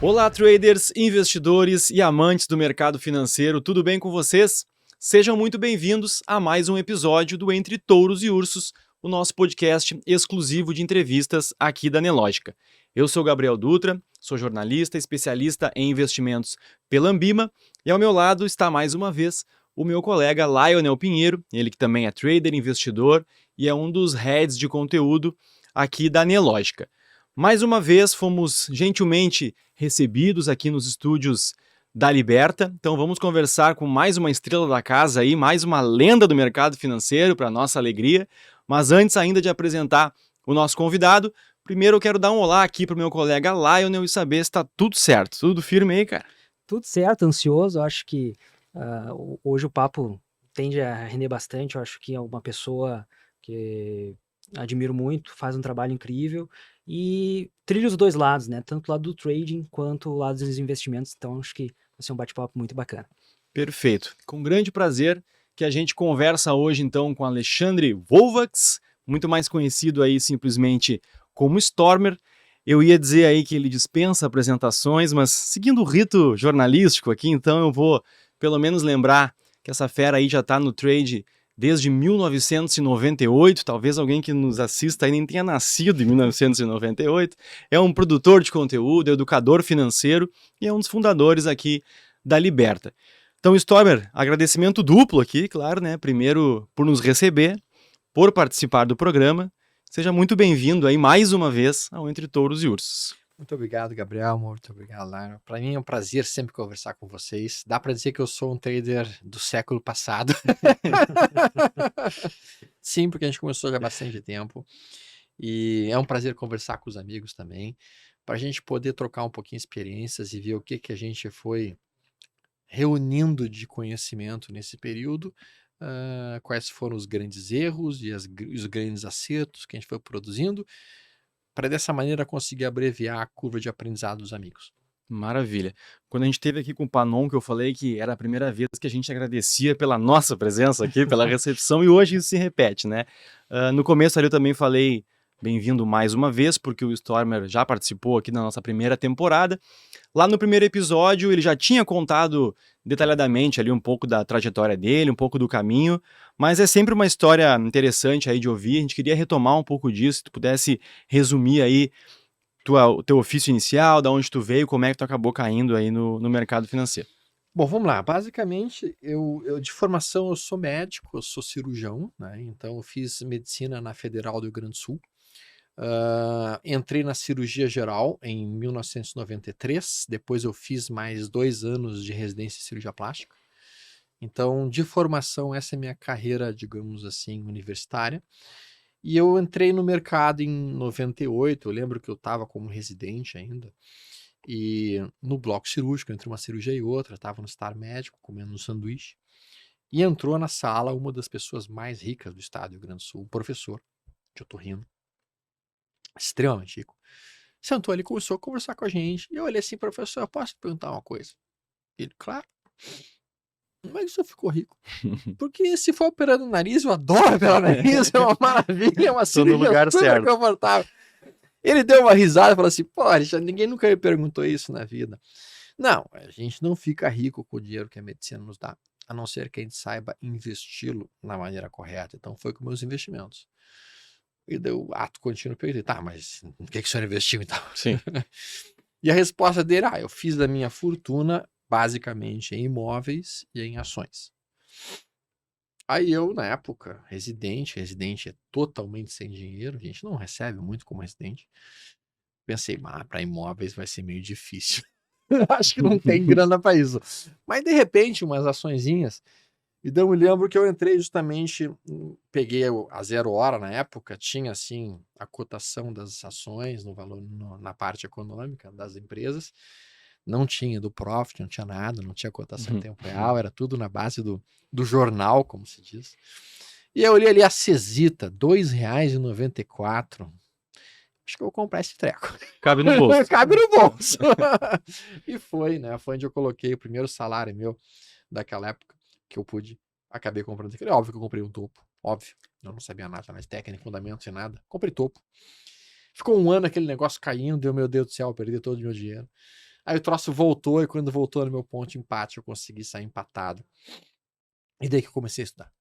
Olá, traders, investidores e amantes do mercado financeiro, tudo bem com vocês? Sejam muito bem-vindos a mais um episódio do Entre Touros e Ursos, o nosso podcast exclusivo de entrevistas aqui da Nelogica. Eu sou Gabriel Dutra, sou jornalista, especialista em investimentos pela Ambima, e ao meu lado está mais uma vez o meu colega Lionel Pinheiro, ele que também é trader, investidor e é um dos heads de conteúdo aqui da Nelogica. Mais uma vez fomos gentilmente recebidos aqui nos estúdios da Liberta, então vamos conversar com mais uma estrela da casa aí, mais uma lenda do mercado financeiro para nossa alegria, mas antes ainda de apresentar o nosso convidado, primeiro eu quero dar um olá aqui para o meu colega Lionel e saber se está tudo certo, tudo firme aí, cara? Tudo certo, ansioso, acho que hoje o papo tende a render bastante, eu acho que é uma pessoa que admiro muito, faz um trabalho incrível e trilha os dois lados, né? Tanto o lado do trading quanto o lado dos investimentos, então acho que vai ser um bate-papo muito bacana. Perfeito. Com grande prazer que a gente conversa hoje então com Alexandre Volvax, muito mais conhecido aí simplesmente como Stormer. Eu ia dizer aí que ele dispensa apresentações, mas seguindo o rito jornalístico aqui, então eu vou pelo menos lembrar que essa fera aí já está no trade desde 1998, talvez alguém que nos assista aí nem tenha nascido em 1998. É um produtor de conteúdo, educador financeiro e é um dos fundadores aqui da Liberta. Então, Stormer, agradecimento duplo aqui, claro, né? Primeiro por nos receber, por participar do programa. Seja muito bem-vindo aí mais uma vez ao Entre Touros e Ursos. Muito obrigado, Gabriel. Muito obrigado, Lara. Para mim é um prazer sempre conversar com vocês. Dá para dizer que eu sou um trader do século passado. Sim, porque a gente começou já há bastante tempo. E é um prazer conversar com os amigos também, para a gente poder trocar um pouquinho experiências e ver o que a gente foi reunindo de conhecimento nesse período, quais foram os grandes erros e os grandes acertos que a gente foi produzindo, para dessa maneira conseguir abreviar a curva de aprendizado dos amigos. Maravilha. Quando a gente esteve aqui com o Panon, que eu falei que era a primeira vez que a gente agradecia pela nossa presença aqui, pela recepção, e hoje isso se repete, né? No começo ali eu também falei bem-vindo mais uma vez, porque o Stormer já participou aqui na nossa primeira temporada. Lá no primeiro episódio ele já tinha contado detalhadamente ali um pouco da trajetória dele, um pouco do caminho, mas é sempre uma história interessante aí de ouvir. A gente queria retomar um pouco disso, se tu pudesse resumir aí o teu ofício inicial, da onde tu veio, como é que tu acabou caindo aí no mercado financeiro. Bom, vamos lá. Basicamente, eu de formação eu sou médico, eu sou cirurgião, né? Então eu fiz medicina na Federal do Rio Grande do Sul. Entrei na cirurgia geral em 1993, depois eu fiz mais 2 anos de residência em cirurgia plástica. Então, de formação, essa é a minha carreira, digamos assim, universitária. E eu entrei no mercado em 98, eu lembro que eu estava como residente ainda, e no bloco cirúrgico, entre uma cirurgia e outra, estava no estar médico, comendo um sanduíche, e entrou na sala uma das pessoas mais ricas do estado do Rio Grande do Sul, um professor de otorrino, extremamente rico. Sentou ali, começou a conversar com a gente, e eu olhei assim, professor, eu posso te perguntar uma coisa? Ele, claro. Como é que o senhor ficou rico? Porque se for operando o nariz, eu adoro operar o nariz, é uma maravilha, é uma Tô no cirurgia lugar super certo. confortável. Ele deu uma risada e falou assim, pô, Alexandre, ninguém nunca me perguntou isso na vida. Não, a gente não fica rico com o dinheiro que a medicina nos dá, a não ser que a gente saiba investi-lo na maneira correta. Então foi com meus investimentos. E deu ato contínuo, perguntei, tá, mas o que o senhor investiu então? Sim. E a resposta dele, eu fiz da minha fortuna basicamente em imóveis e em ações. Aí eu, na época, residente é totalmente sem dinheiro, a gente não recebe muito como residente. Pensei, para imóveis vai ser meio difícil. Acho que não tem grana para isso. Mas de repente, umas açõezinhas, e daí eu me lembro que eu entrei justamente, peguei a 0 hora na época, tinha assim a cotação das ações no valor, na parte econômica das empresas. Não tinha do profit, não tinha nada, não tinha cotação em tempo real, era tudo na base do jornal, como se diz. E eu olhei ali a Cesita, R$ 2,94. Acho que eu vou comprar esse treco. Cabe no bolso. Cabe no bolso. E foi, né? Foi onde eu coloquei o primeiro salário meu daquela época que eu pude. Acabei comprando. Óbvio que eu comprei um topo. Óbvio. Eu não sabia nada mais técnica, fundamento, sem nada. Comprei topo. Ficou um ano aquele negócio caindo. Meu Deus do céu, eu perdi todo o meu dinheiro. Aí o troço voltou, e quando voltou no meu ponto de empate, eu consegui sair empatado. E daí que eu comecei a estudar.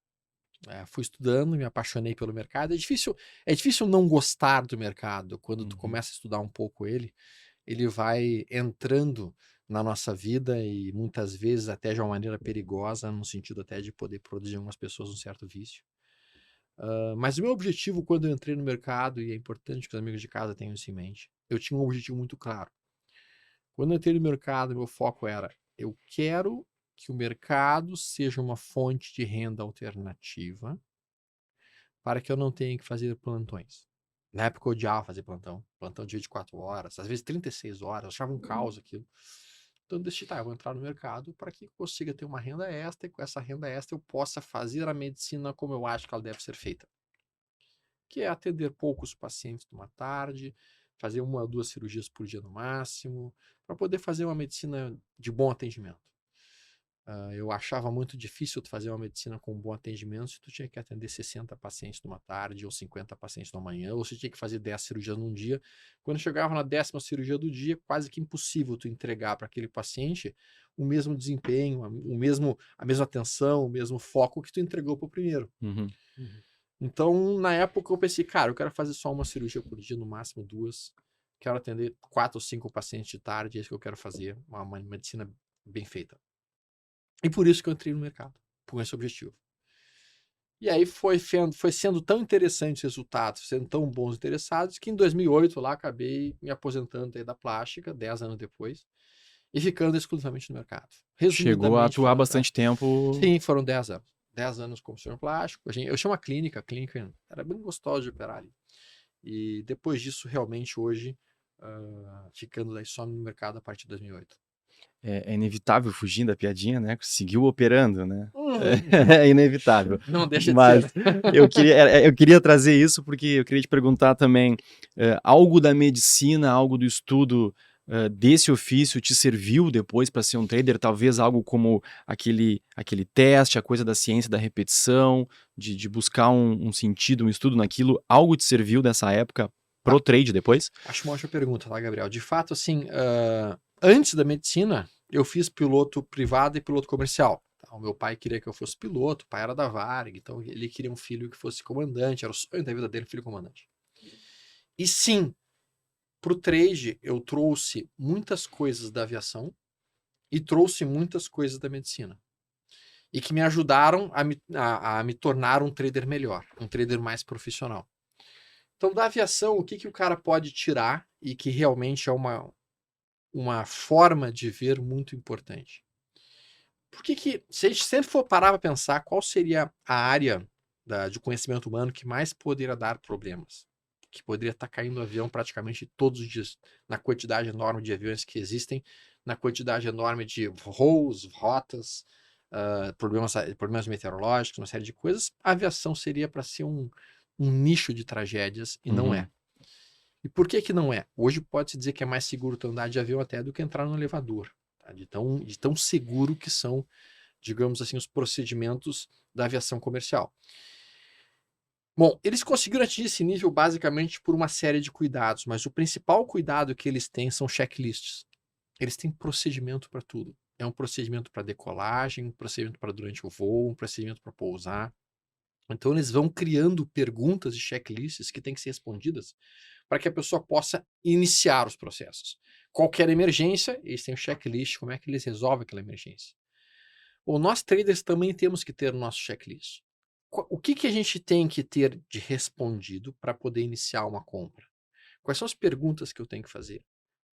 Fui estudando, me apaixonei pelo mercado. É difícil não gostar do mercado. Quando tu começa a estudar um pouco ele vai entrando na nossa vida e muitas vezes até de uma maneira perigosa, no sentido até de poder produzir em algumas pessoas um certo vício. Mas o meu objetivo quando eu entrei no mercado, e é importante que os amigos de casa tenham isso em mente, eu tinha um objetivo muito claro. Quando eu entrei no mercado, meu foco era, eu quero que o mercado seja uma fonte de renda alternativa para que eu não tenha que fazer plantões. Na época eu odiava fazer plantão de 24 horas, às vezes 36 horas, eu achava um caos aquilo. Então eu decidi, eu vou entrar no mercado para que eu consiga ter uma renda extra, e com essa renda extra eu possa fazer a medicina como eu acho que ela deve ser feita. Que é atender poucos pacientes numa tarde, fazer 1 ou 2 cirurgias por dia no máximo, para poder fazer uma medicina de bom atendimento. Eu achava muito difícil tu fazer uma medicina com bom atendimento se tu tinha que atender 60 pacientes numa tarde ou 50 pacientes numa manhã, ou se tinha que fazer 10 cirurgias num dia. Quando chegava na 10ª cirurgia do dia, quase que impossível tu entregar para aquele paciente o mesmo desempenho, a mesma atenção, o mesmo foco que tu entregou para o primeiro. Uhum. Então, na época, eu pensei, cara, eu quero fazer só uma cirurgia por dia, no máximo 2. Quero atender 4 ou 5 pacientes de tarde, é isso que eu quero fazer, uma medicina bem feita. E por isso que eu entrei no mercado, com esse objetivo. E aí foi sendo tão interessante os resultados, sendo tão bons interessados, que em 2008 lá acabei me aposentando aí da plástica, 10 anos depois, e ficando exclusivamente no mercado. Chegou a atuar bastante tempo. Sim, foram 10 anos. 10 anos como cirurgião plástico. Eu tinha uma clínica, a clínica era bem gostosa de operar ali. E depois disso, realmente, hoje, ficando daí só no mercado a partir de 2008. É inevitável fugir da piadinha, né? Seguiu operando, né? Uhum. É inevitável. Não deixa de Mas ser, né? eu queria trazer isso porque eu queria te perguntar também, algo da medicina, algo do estudo desse ofício te serviu depois para ser um trader? Talvez algo como aquele teste, a coisa da ciência da repetição, de buscar um sentido, um estudo naquilo, algo te serviu dessa época pro trade depois? Acho uma ótima pergunta, tá, Gabriel? De fato, assim, antes da medicina, eu fiz piloto privado e piloto comercial. O meu pai queria que eu fosse piloto, o pai era da Varig, então ele queria um filho que fosse comandante, era o sonho da vida dele, filho comandante. E sim, pro trade eu trouxe muitas coisas da aviação e trouxe muitas coisas da medicina. E que me ajudaram a me tornar um trader melhor, um trader mais profissional. Então, da aviação, o que o cara pode tirar e que realmente é uma forma de ver muito importante? Por que se a gente sempre for parar para pensar qual seria a área de conhecimento humano que mais poderia dar problemas? Que poderia estar caindo avião praticamente todos os dias, na quantidade enorme de aviões que existem, na quantidade enorme de voos, rotas, problemas meteorológicos, uma série de coisas. A aviação seria para ser um nicho de tragédias e não é. E por que não é? Hoje pode-se dizer que é mais seguro tu andar de avião até do que entrar no elevador. Tá? De tão seguro que são, digamos assim, os procedimentos da aviação comercial. Bom, eles conseguiram atingir esse nível basicamente por uma série de cuidados, mas o principal cuidado que eles têm são checklists. Eles têm procedimento para tudo. É um procedimento para decolagem, um procedimento para durante o voo, um procedimento para pousar. Então eles vão criando perguntas e checklists que têm que ser respondidas para que a pessoa possa iniciar os processos. Qualquer emergência, eles têm um checklist, como é que eles resolvem aquela emergência. Ou nós traders também temos que ter o nosso checklist. O que a gente tem que ter de respondido para poder iniciar uma compra? Quais são as perguntas que eu tenho que fazer?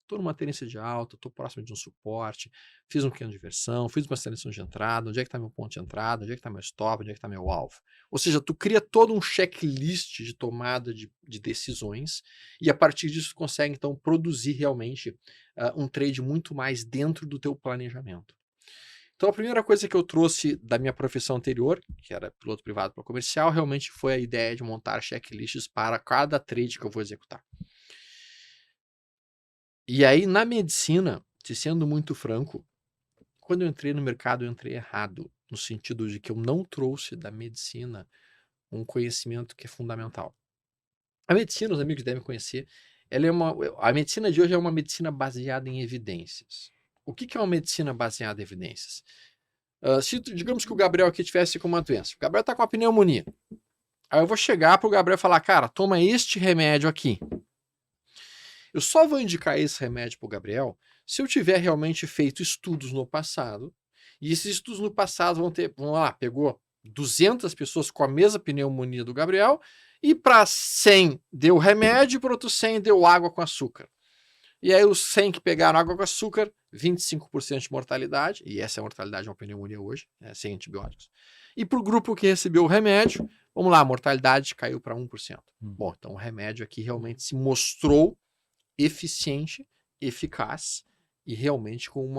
Estou numa tendência de alta, estou próximo de um suporte, fiz um pequeno de versão, fiz uma seleção de entrada, onde é que está meu ponto de entrada, onde é que está meu stop, onde é que está meu alvo. Ou seja, tu cria todo um checklist de tomada de decisões e a partir disso tu consegue então produzir realmente um trade muito mais dentro do teu planejamento. Então a primeira coisa que eu trouxe da minha profissão anterior, que era piloto privado para comercial, realmente foi a ideia de montar checklists para cada trade que eu vou executar. E aí, na medicina, sendo muito franco, quando eu entrei no mercado, eu entrei errado, no sentido de que eu não trouxe da medicina um conhecimento que é fundamental. A medicina, os amigos devem conhecer, A medicina de hoje é uma medicina baseada em evidências. O que é uma medicina baseada em evidências? Digamos que o Gabriel aqui tivesse com uma doença. O Gabriel está com uma pneumonia. Aí eu vou chegar para o Gabriel e falar, cara, toma este remédio aqui. Eu só vou indicar esse remédio para o Gabriel se eu tiver realmente feito estudos no passado. E esses estudos no passado vamos lá, pegou 200 pessoas com a mesma pneumonia do Gabriel e para 100 deu remédio e para outros 100 deu água com açúcar. E aí os 100 que pegaram água com açúcar, 25% de mortalidade, e essa é a mortalidade de uma pneumonia hoje, sem antibióticos. E para o grupo que recebeu o remédio, vamos lá, a mortalidade caiu para 1%. Bom, então o remédio aqui realmente se mostrou eficiente, eficaz e realmente com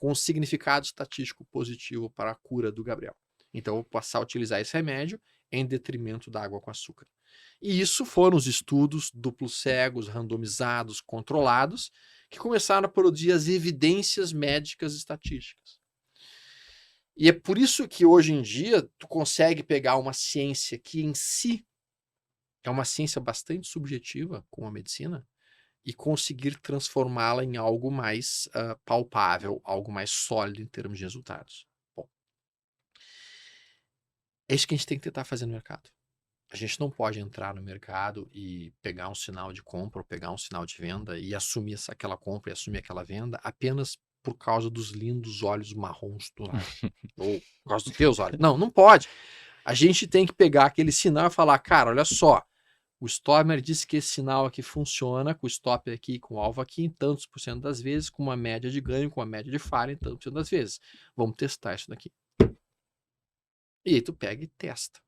um significado estatístico positivo para a cura do Gabriel. Então eu vou passar a utilizar esse remédio em detrimento da água com açúcar. E isso foram os estudos duplos cegos, randomizados, controlados, que começaram a produzir as evidências médicas estatísticas. E é por isso que hoje em dia tu consegue pegar uma ciência que em si é uma ciência bastante subjetiva, como a medicina, e conseguir transformá-la em algo mais palpável, algo mais sólido em termos de resultados. Bom, é isso que a gente tem que tentar fazer no mercado. A gente não pode entrar no mercado e pegar um sinal de compra ou pegar um sinal de venda e assumir aquela compra e assumir aquela venda apenas por causa dos lindos olhos marrons do lado. Ou por causa dos teus olhos. Não pode. A gente tem que pegar aquele sinal e falar, cara, olha só, o Stormer disse que esse sinal aqui funciona com o stop aqui, com o alvo aqui, em tantos por cento das vezes, com uma média de ganho, com uma média de falha em tantos por cento das vezes. Vamos testar isso daqui. E aí tu pega e testa.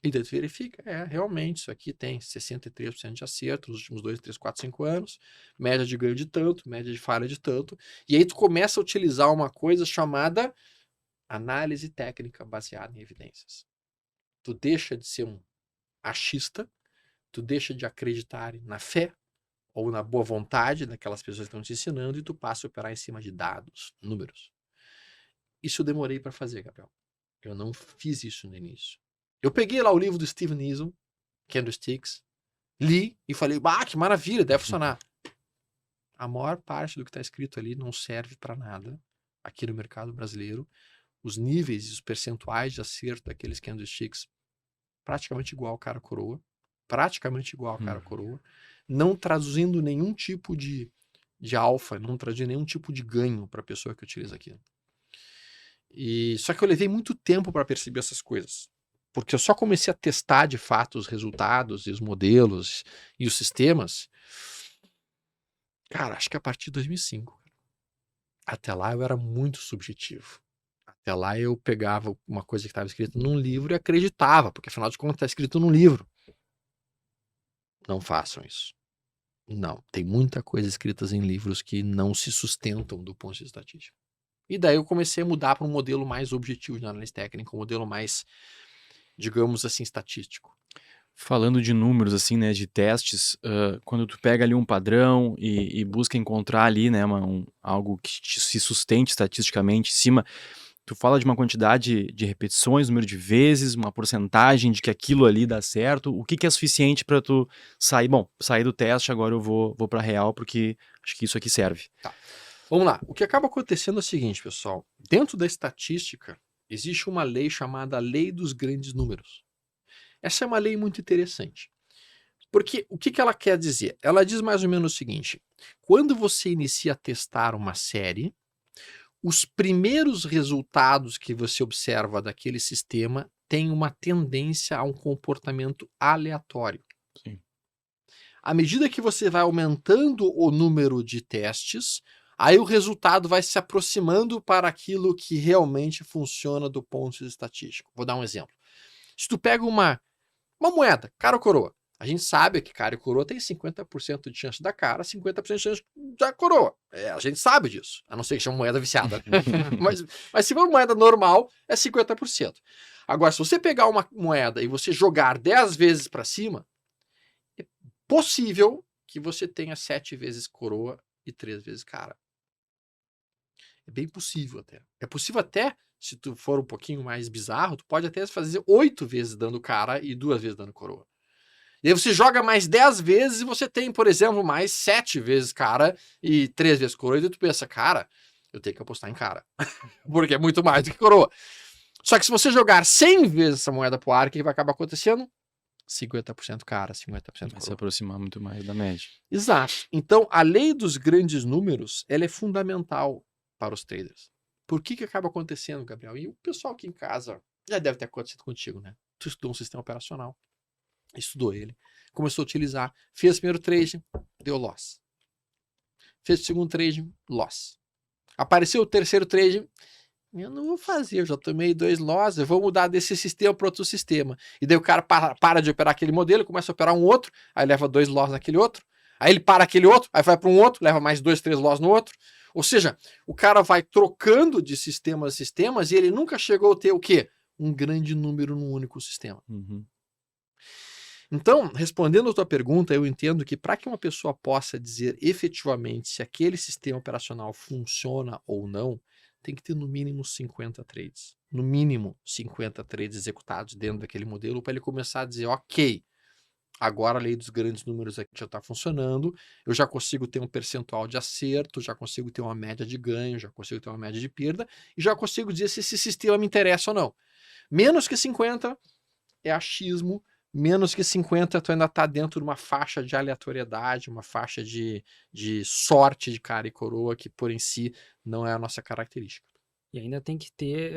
E daí tu verifica, realmente, isso aqui tem 63% de acerto nos últimos 2, 3, 4, 5 anos, média de ganho de tanto, média de falha de tanto, e aí tu começa a utilizar uma coisa chamada análise técnica baseada em evidências. Tu deixa de ser um achista, tu deixa de acreditar na fé ou na boa vontade daquelas pessoas que estão te ensinando e tu passa a operar em cima de dados, números. Isso eu demorei para fazer, Gabriel. Eu não fiz isso no início. Eu peguei lá o livro do Steven Eason, Candlesticks, li e falei, que maravilha, deve funcionar. A maior parte do que está escrito ali não serve para nada aqui no mercado brasileiro. Os níveis e os percentuais de acerto daqueles Candlesticks praticamente igual ao cara coroa. Praticamente igual ao cara coroa. Não traduzindo nenhum tipo de alfa, não traduzindo nenhum tipo de ganho para a pessoa que utiliza aquilo. Só que eu levei muito tempo para perceber essas coisas. Porque eu só comecei a testar de fato os resultados e os modelos e os sistemas, cara, acho que a partir de 2005. Até lá eu era muito subjetivo. Até lá eu pegava uma coisa que estava escrita num livro e acreditava, porque afinal de contas está escrito num livro. Não façam isso. Não, tem muita coisa escrita em livros que não se sustentam do ponto de vista estatístico. E daí eu comecei a mudar para um modelo mais objetivo de análise técnica, um modelo mais, digamos assim, estatístico. Falando de números, assim, né, de testes, quando tu pega ali um padrão e busca encontrar ali, né, algo que se sustente estatisticamente em cima, tu fala de uma quantidade de repetições, número de vezes, uma porcentagem de que aquilo ali dá certo, o que é suficiente para tu sair, sair do teste, agora eu vou para real, porque acho que isso aqui serve. Tá. Vamos lá. O que acaba acontecendo é o seguinte, pessoal. Dentro da estatística, existe uma lei chamada Lei dos Grandes Números. Essa é uma lei muito interessante. Porque o que ela quer dizer? Ela diz mais ou menos o seguinte: quando você inicia a testar uma série, os primeiros resultados que você observa daquele sistema têm uma tendência a um comportamento aleatório. Sim. À medida que você vai aumentando o número de testes, aí o resultado vai se aproximando para aquilo que realmente funciona do ponto de vista estatístico. Vou dar um exemplo. Se tu pega uma moeda, cara ou coroa, a gente sabe que cara e coroa tem 50% de chance da cara, 50% de chance da coroa. A gente sabe disso, a não ser que seja uma moeda viciada. mas se for uma moeda normal, é 50%. Agora, se você pegar uma moeda e você jogar 10 vezes para cima, é possível que você tenha 7 vezes coroa e 3 vezes cara. É bem possível até. É possível até, se tu for um pouquinho mais bizarro, tu pode até fazer 8 vezes dando cara e 2 vezes dando coroa. E aí você joga mais 10 vezes e você tem, por exemplo, mais 7 vezes cara e 3 vezes coroa. E tu pensa, cara, eu tenho que apostar em cara. Porque é muito mais do que coroa. Só que se você jogar 100 vezes essa moeda pro ar, o que vai acabar acontecendo? 50% cara, 50% Vai se coroa. aproximar muito mais da média. Exato. Então, a lei dos grandes números, ela é fundamental para os traders. Por que acaba acontecendo, Gabriel? E o pessoal aqui em casa já deve ter acontecido contigo, né? Tu estudou um sistema operacional, estudou ele, começou a utilizar, fez o primeiro trade, deu loss. Fez o segundo trade, loss. Apareceu o terceiro trade, eu não vou fazer, eu já tomei 2 loss, eu vou mudar desse sistema para outro sistema. E daí o cara para de operar aquele modelo, começa a operar um outro, aí leva 2 loss naquele outro, aí ele para aquele outro, aí vai para um outro, leva mais 2, 3 loss no outro. Ou seja, o cara vai trocando de sistemas a sistemas e ele nunca chegou a ter o quê? Um grande número num único sistema. Uhum. Então, respondendo a tua pergunta, eu entendo que para que uma pessoa possa dizer efetivamente se aquele sistema operacional funciona ou não, tem que ter no mínimo 50 trades. No mínimo 50 trades executados dentro daquele modelo para ele começar a dizer, ok, agora a lei dos grandes números aqui já está funcionando, eu já consigo ter um percentual de acerto, já consigo ter uma média de ganho, já consigo ter uma média de perda, e já consigo dizer se esse sistema me interessa ou não. Menos que 50 é achismo, menos que 50 tu ainda está dentro de uma faixa de aleatoriedade, uma faixa de sorte de cara e coroa, que por em si não é a nossa característica. E ainda tem que ter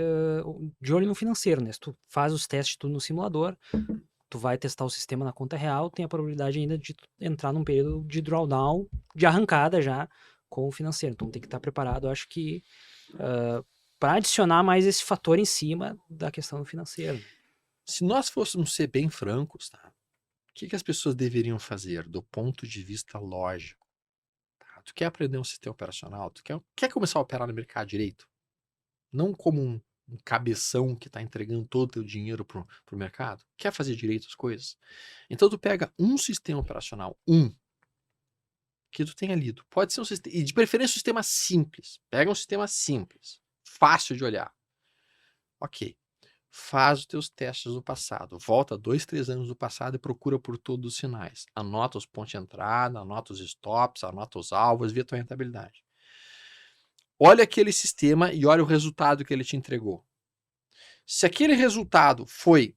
de olho no financeiro, né? Se tu faz os testes tudo no simulador, tu vai testar o sistema na conta real, tem a probabilidade ainda de tu entrar num período de drawdown, de arrancada já com o financeiro. Então tem que estar preparado, acho que, para adicionar mais esse fator em cima da questão do financeiro. Se nós fôssemos ser bem francos, tá? O que as pessoas deveriam fazer do ponto de vista lógico? Tá? Tu quer aprender um sistema operacional? Tu quer começar a operar no mercado direito? Não como um cabeção que está entregando todo o teu dinheiro pro mercado. Quer fazer direito as coisas? Então tu pega um sistema operacional, que tu tenha lido. Pode ser um sistema, e de preferência um sistema simples. Pega um sistema simples, fácil de olhar. Ok. Faz os teus testes do passado. Volta 2, 3 anos do passado e procura por todos os sinais. Anota os pontos de entrada, anota os stops, anota os alvos, vê a tua rentabilidade. Olha aquele sistema e olha o resultado que ele te entregou. Se aquele resultado foi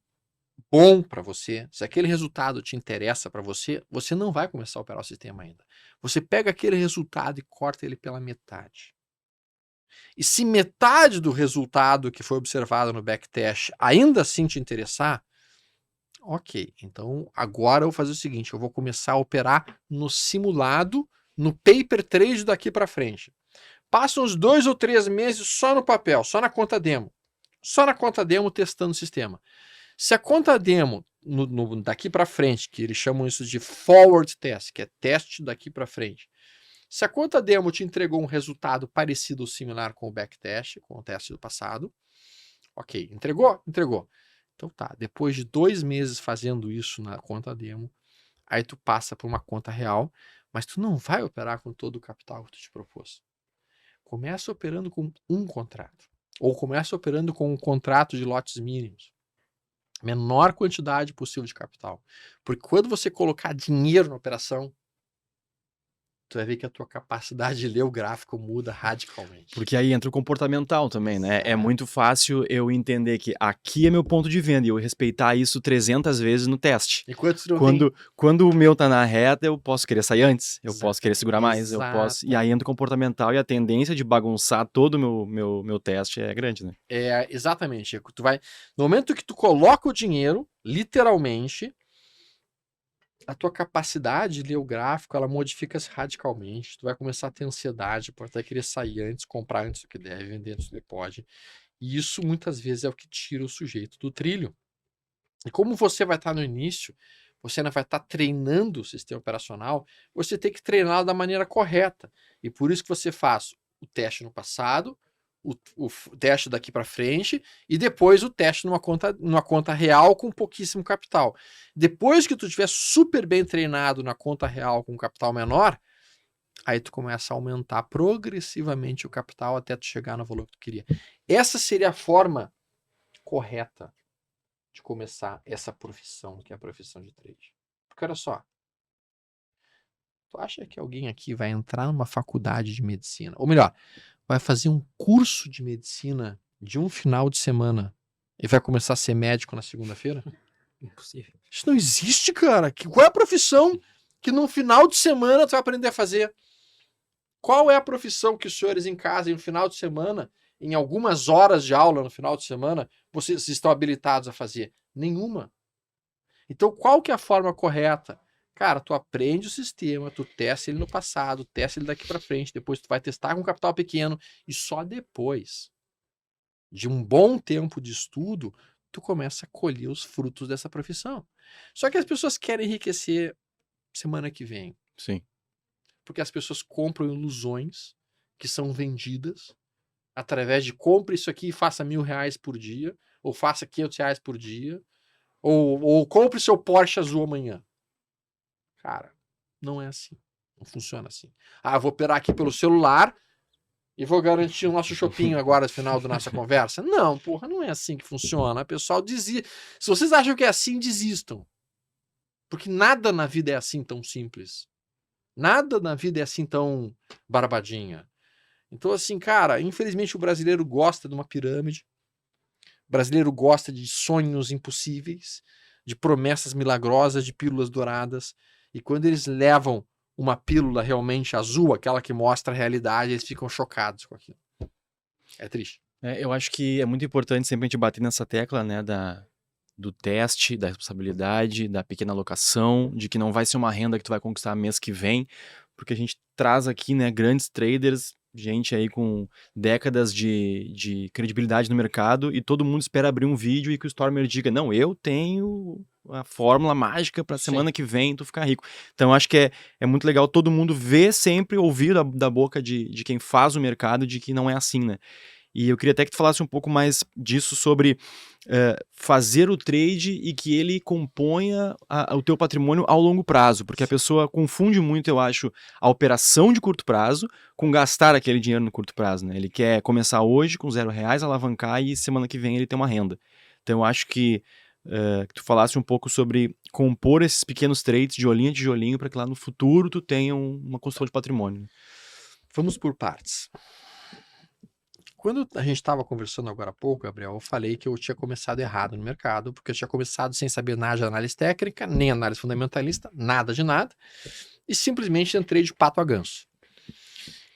bom para você, se aquele resultado te interessa para você, você não vai começar a operar o sistema ainda. Você pega aquele resultado e corta ele pela metade. E se metade do resultado que foi observado no backtest ainda assim te interessar, ok, então agora eu vou fazer o seguinte, eu vou começar a operar no simulado, no paper trade daqui para frente. Passa uns 2 ou 3 meses só no papel, só na conta demo. Só na conta demo testando o sistema. Se a conta demo daqui para frente, que eles chamam isso de forward test, que é teste daqui para frente. Se a conta demo te entregou um resultado parecido ou similar com o backtest, com o teste do passado, ok, entregou? Entregou. Então tá, depois de 2 meses fazendo isso na conta demo, aí tu passa para uma conta real, mas tu não vai operar com todo o capital que tu te propôs. Começa operando com um contrato, ou começa operando com um contrato de lotes mínimos. Menor quantidade possível de capital. Porque quando você colocar dinheiro na operação, tu vai ver que a tua capacidade de ler o gráfico muda radicalmente. Porque aí entra o comportamental também, né? É muito fácil eu entender que aqui é meu ponto de venda e eu respeitar isso 300 vezes no teste. Enquanto tu não tem... Quando o meu tá na reta, eu posso querer sair antes, eu posso querer segurar mais, eu Exato. posso... E aí entra o comportamental e a tendência de bagunçar todo o meu teste é grande, né? É, exatamente. Tu vai... No momento que tu coloca o dinheiro, literalmente, a tua capacidade de ler o gráfico, ela modifica-se radicalmente. Tu vai começar a ter ansiedade, pode até querer sair antes, comprar antes do que deve, vender antes do que pode. E isso, muitas vezes, é o que tira o sujeito do trilho. E como você vai estar no início, você ainda vai estar treinando o sistema operacional, você tem que treiná-lo da maneira correta. E por isso que você faz o teste no passado, o teste daqui para frente e depois o teste numa conta real com pouquíssimo capital. Depois que tu estiver super bem treinado na conta real com capital menor, aí tu começa a aumentar progressivamente o capital até tu chegar no valor que tu queria. Essa seria a forma correta de começar essa profissão, que é a profissão de trade. Porque olha só, tu acha que alguém aqui vai entrar numa faculdade de medicina, ou melhor, vai fazer um curso de medicina de um final de semana e vai começar a ser médico na segunda-feira? Impossível. Isso não existe, cara. Qual é a profissão que no final de semana tu vai aprender a fazer? Qual é a profissão que os senhores em casa, no final de semana, em algumas horas de aula no final de semana, vocês estão habilitados a fazer? Nenhuma. Então, qual que é a forma correta? Cara, tu aprende o sistema, tu testa ele no passado, testa ele daqui para frente, depois tu vai testar com capital pequeno e só depois de um bom tempo de estudo, tu começa a colher os frutos dessa profissão. Só que as pessoas querem enriquecer semana que vem, Sim. porque as pessoas compram ilusões que são vendidas através de compre isso aqui e faça R$1.000 por dia, ou faça R$500 por dia, ou compre seu Porsche azul amanhã. Cara, não é assim. Não funciona assim. Ah, eu vou operar aqui pelo celular e vou garantir o nosso shopping agora no final da nossa conversa. Não, porra, não é assim que funciona. O pessoal desiste. Se vocês acham que é assim, desistam. Porque nada na vida é assim tão simples. Nada na vida é assim tão barbadinha. Então, assim, cara, infelizmente o brasileiro gosta de uma pirâmide. O brasileiro gosta de sonhos impossíveis, de promessas milagrosas, de pílulas douradas. E quando eles levam uma pílula realmente azul, aquela que mostra a realidade, eles ficam chocados com aquilo. É triste. Eu acho que é muito importante sempre a gente bater nessa tecla, né, do teste, da responsabilidade, da pequena alocação, de que não vai ser uma renda que tu vai conquistar mês que vem, porque a gente traz aqui, né, grandes traders, gente aí com décadas de credibilidade no mercado, e todo mundo espera abrir um vídeo e que o Stormer diga, não, eu tenho a fórmula mágica para semana que vem tu ficar rico. Então acho que é muito legal todo mundo ver sempre, ouvir da boca de quem faz o mercado, de que não é assim, né? E eu queria até que tu falasse um pouco mais disso sobre fazer o trade e que ele componha o teu patrimônio ao longo prazo, porque a pessoa confunde muito, eu acho, a operação de curto prazo com gastar aquele dinheiro no curto prazo, né? Ele quer começar hoje com R$0, alavancar e semana que vem ele tem uma renda. Então eu acho que tu falasse um pouco sobre compor esses pequenos trades de olhinho a tijolinho para que lá no futuro tu tenha uma construção de patrimônio. Vamos por partes. Quando a gente estava conversando agora há pouco, Gabriel, eu falei que eu tinha começado errado no mercado, porque eu tinha começado sem saber nada de análise técnica, nem análise fundamentalista, nada de nada, e simplesmente entrei de pato a ganso.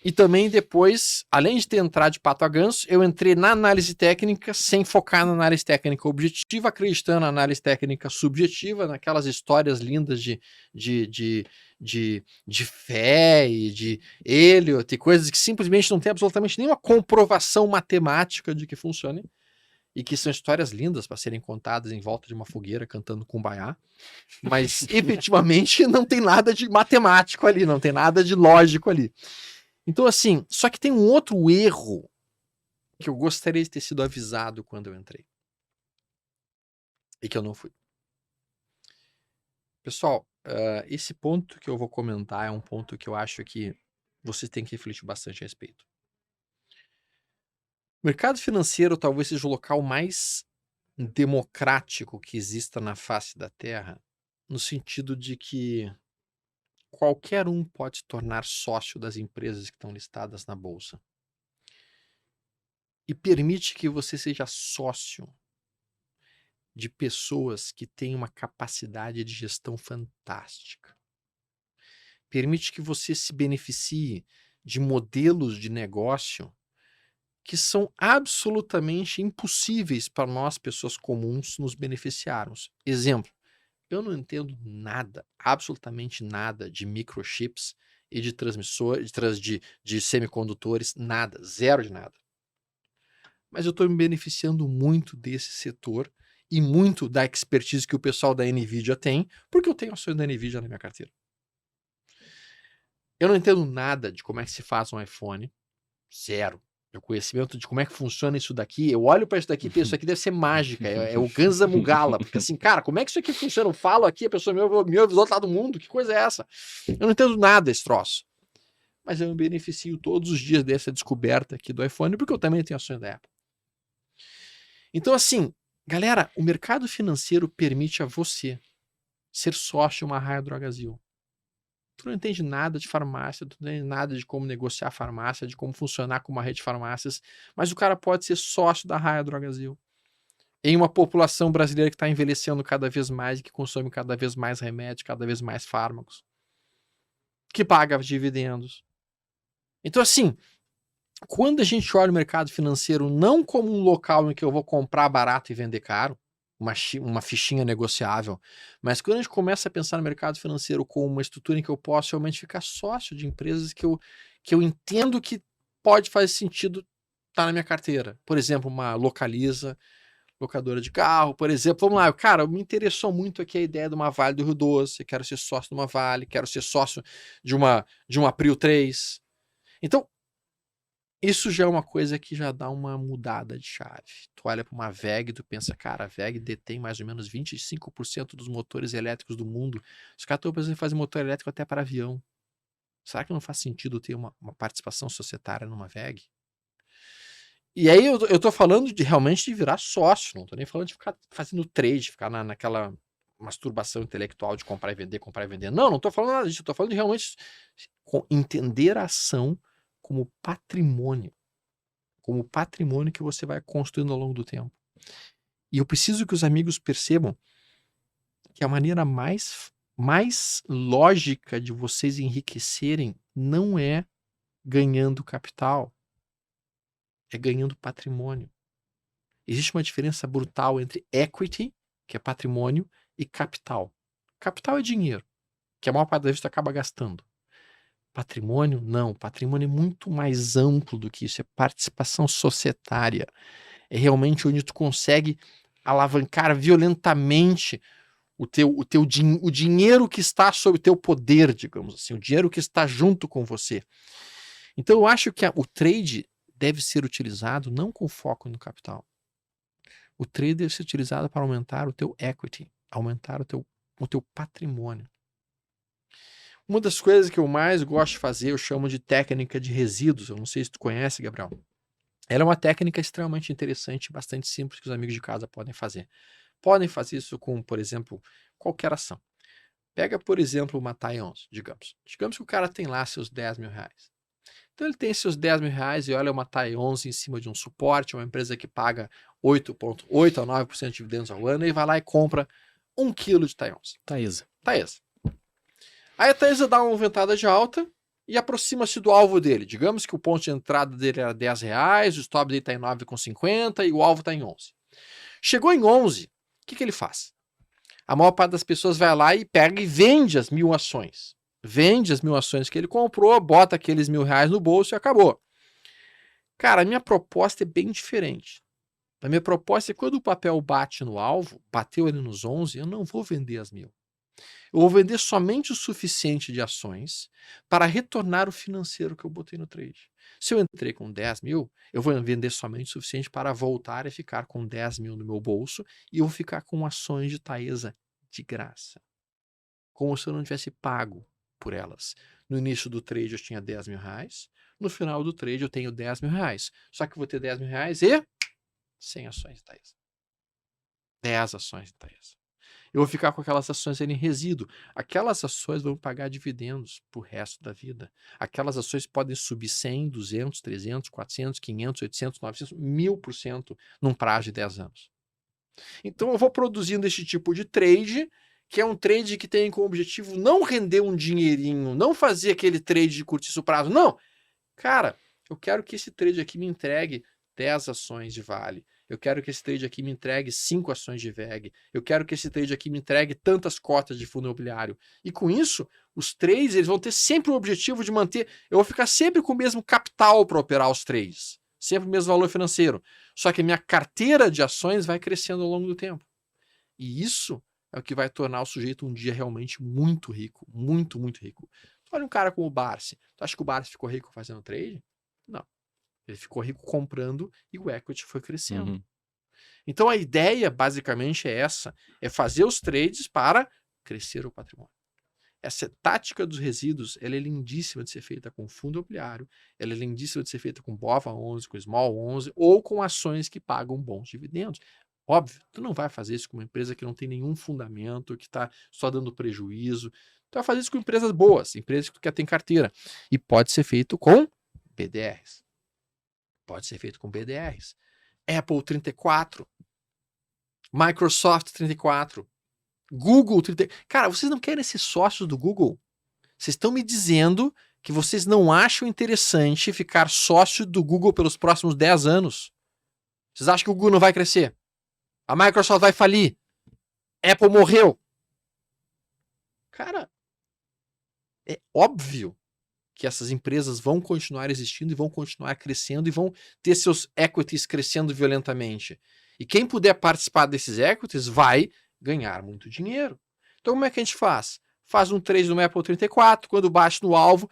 E também depois, além de ter entrado de pato a ganso, eu entrei na análise técnica sem focar na análise técnica objetiva, acreditando na análise técnica subjetiva, naquelas histórias lindas de fé e de Eliot e coisas que simplesmente não tem absolutamente nenhuma comprovação matemática de que funcionem e que são histórias lindas para serem contadas em volta de uma fogueira cantando Kumbaya, mas efetivamente não tem nada de matemático ali, não tem nada de lógico ali. Então, assim, só que tem um outro erro que eu gostaria de ter sido avisado quando eu entrei. E que eu não fui. Pessoal, esse ponto que eu vou comentar é um ponto que eu acho que vocês têm que refletir bastante a respeito. O mercado financeiro talvez seja o local mais democrático que exista na face da Terra, no sentido de que qualquer um pode se tornar sócio das empresas que estão listadas na bolsa. E permite que você seja sócio de pessoas que têm uma capacidade de gestão fantástica. Permite que você se beneficie de modelos de negócio que são absolutamente impossíveis para nós, pessoas comuns, nos beneficiarmos. Exemplo, eu não entendo nada, absolutamente nada de microchips e de transmissores, de semicondutores, nada, zero de nada. Mas eu estou me beneficiando muito desse setor e muito da expertise que o pessoal da NVIDIA tem, porque eu tenho ações da NVIDIA na minha carteira. Eu não entendo nada de como é que se faz um iPhone, zero. Meu conhecimento de como é que funciona isso daqui, eu olho para isso daqui e penso, isso aqui deve ser mágica, é o Ganza Mugala, porque assim, cara, como é que isso aqui funciona? Eu falo aqui, a pessoa me ouve do outro lado do mundo, que coisa é essa? Eu não entendo nada desse troço. Mas eu me beneficio todos os dias dessa descoberta aqui do iPhone, porque eu também tenho ações da Apple. Então assim, galera, o mercado financeiro permite a você ser sócio de uma Raia Drogasil. Tu não entende nada de farmácia, tu não entende nada de como negociar farmácia, de como funcionar com uma rede de farmácias, mas o cara pode ser sócio da Raia Drogasil. Em uma população brasileira que está envelhecendo cada vez mais e que consome cada vez mais remédio, cada vez mais fármacos, que paga dividendos. Então, assim, quando a gente olha o mercado financeiro não como um local em que eu vou comprar barato e vender caro, uma fichinha negociável, mas quando a gente começa a pensar no mercado financeiro como uma estrutura em que eu posso realmente ficar sócio de empresas que eu entendo que pode fazer sentido estar na minha carteira. Por exemplo, uma Localiza, locadora de carro, por exemplo. Vamos lá, cara, me interessou muito aqui a ideia de uma Vale do Rio Doce, quero ser sócio de uma Vale, quero ser sócio de uma Prio 3. Então, isso já é uma coisa que já dá uma mudada de chave. Tu olha para uma WEG e tu pensa, cara, a WEG detém mais ou menos 25% dos motores elétricos do mundo. Os caras estão pensando em fazer motor elétrico até para avião. Será que não faz sentido ter uma participação societária numa WEG? E aí eu tô falando de realmente de virar sócio, não tô nem falando de ficar fazendo trade, ficar naquela masturbação intelectual de comprar e vender, comprar e vender. Não tô falando nada disso, eu tô falando de realmente entender a ação como patrimônio que você vai construindo ao longo do tempo. E eu preciso que os amigos percebam que a maneira mais lógica de vocês enriquecerem não é ganhando capital, é ganhando patrimônio. Existe uma diferença brutal entre equity, que é patrimônio, e capital. Capital é dinheiro, que a maior parte da vez você acaba gastando. Patrimônio, não. Patrimônio é muito mais amplo do que isso. É participação societária. É realmente onde tu consegue alavancar violentamente o dinheiro que está sob o teu poder, digamos assim. O dinheiro que está junto com você. Então eu acho que o trade deve ser utilizado não com foco no capital. O trade deve ser utilizado para aumentar o teu equity, aumentar o teu patrimônio. Uma das coisas que eu mais gosto de fazer, eu chamo de técnica de resíduos. Eu não sei se tu conhece, Gabriel. Ela é uma técnica extremamente interessante e bastante simples que os amigos de casa podem fazer. Podem fazer isso com, por exemplo, qualquer ação. Pega, por exemplo, uma TAI 11, digamos. Digamos que o cara tem lá seus 10 mil reais. Então ele tem seus 10 mil reais e olha uma TAI 11 em cima de um suporte, uma empresa que paga 8,8 a 9% de dividendos ao ano, e vai lá e compra 1 quilo de TAI 11. Taesa. Aí a Taesa dá uma ventada de alta e aproxima-se do alvo dele. Digamos que o ponto de entrada dele era 10 reais, o stop dele está em 9,50 e o alvo está em 11. Chegou em 11, o que ele faz? A maior parte das pessoas vai lá e pega e vende as 1.000 ações. Vende as 1.000 ações que ele comprou, bota aqueles 1.000 reais no bolso e acabou. Cara, a minha proposta é bem diferente. A minha proposta é que quando o papel bate no alvo, bateu ali nos 11, eu não vou vender as 1.000. Eu vou vender somente o suficiente de ações para retornar o financeiro que eu botei no trade. Se eu entrei com 10 mil, eu vou vender somente o suficiente para voltar e ficar com 10 mil no meu bolso e eu vou ficar com ações de Taesa de graça. Como se eu não tivesse pago por elas. No início do trade eu tinha 10 mil reais, no final do trade eu tenho 10 mil reais. Só que eu vou ter 10 mil reais e 100 ações de Taesa. 10 ações de Taesa. Eu vou ficar com aquelas ações em resíduo. Aquelas ações vão pagar dividendos pro resto da vida. Aquelas ações podem subir 100, 200, 300, 400, 500, 800, 900, 1000% num prazo de 10 anos. Então eu vou produzindo esse tipo de trade, que é um trade que tem como objetivo não render um dinheirinho, não fazer aquele trade de curtíssimo prazo. Não! Cara, eu quero que esse trade aqui me entregue 10 ações de Vale. Eu quero que esse trade aqui me entregue 5 ações de WEG. Eu quero que esse trade aqui me entregue tantas cotas de fundo imobiliário. E com isso, os trades eles vão ter sempre o objetivo de manter... Eu vou ficar sempre com o mesmo capital para operar os trades. Sempre o mesmo valor financeiro. Só que a minha carteira de ações vai crescendo ao longo do tempo. E isso é o que vai tornar o sujeito um dia realmente muito rico. Muito, muito rico. Olha um cara como o Barsi. Tu acha que o Barsi ficou rico fazendo trade? Não. Ele ficou rico comprando e o equity foi crescendo. Uhum. Então a ideia basicamente é essa, é fazer os trades para crescer o patrimônio. Essa tática dos resíduos, ela é lindíssima de ser feita com fundo imobiliário, ela é lindíssima de ser feita com BOVA 11, com Small 11 ou com ações que pagam bons dividendos. Óbvio, tu não vai fazer isso com uma empresa que não tem nenhum fundamento, que está só dando prejuízo. Tu vai fazer isso com empresas boas, empresas que tu quer ter em carteira. E pode ser feito com BDRs. Pode ser feito com BDRs. Apple 34, Microsoft 34, Google 34. Cara, vocês não querem ser sócios do Google? Vocês estão me dizendo que vocês não acham interessante ficar sócio do Google pelos próximos 10 anos? Vocês acham que o Google não vai crescer? A Microsoft vai falir? Apple morreu? Cara, é óbvio que essas empresas vão continuar existindo e vão continuar crescendo e vão ter seus equities crescendo violentamente. E quem puder participar desses equities vai ganhar muito dinheiro. Então como é que a gente faz? Faz um trade no Apple 34, quando bate no alvo,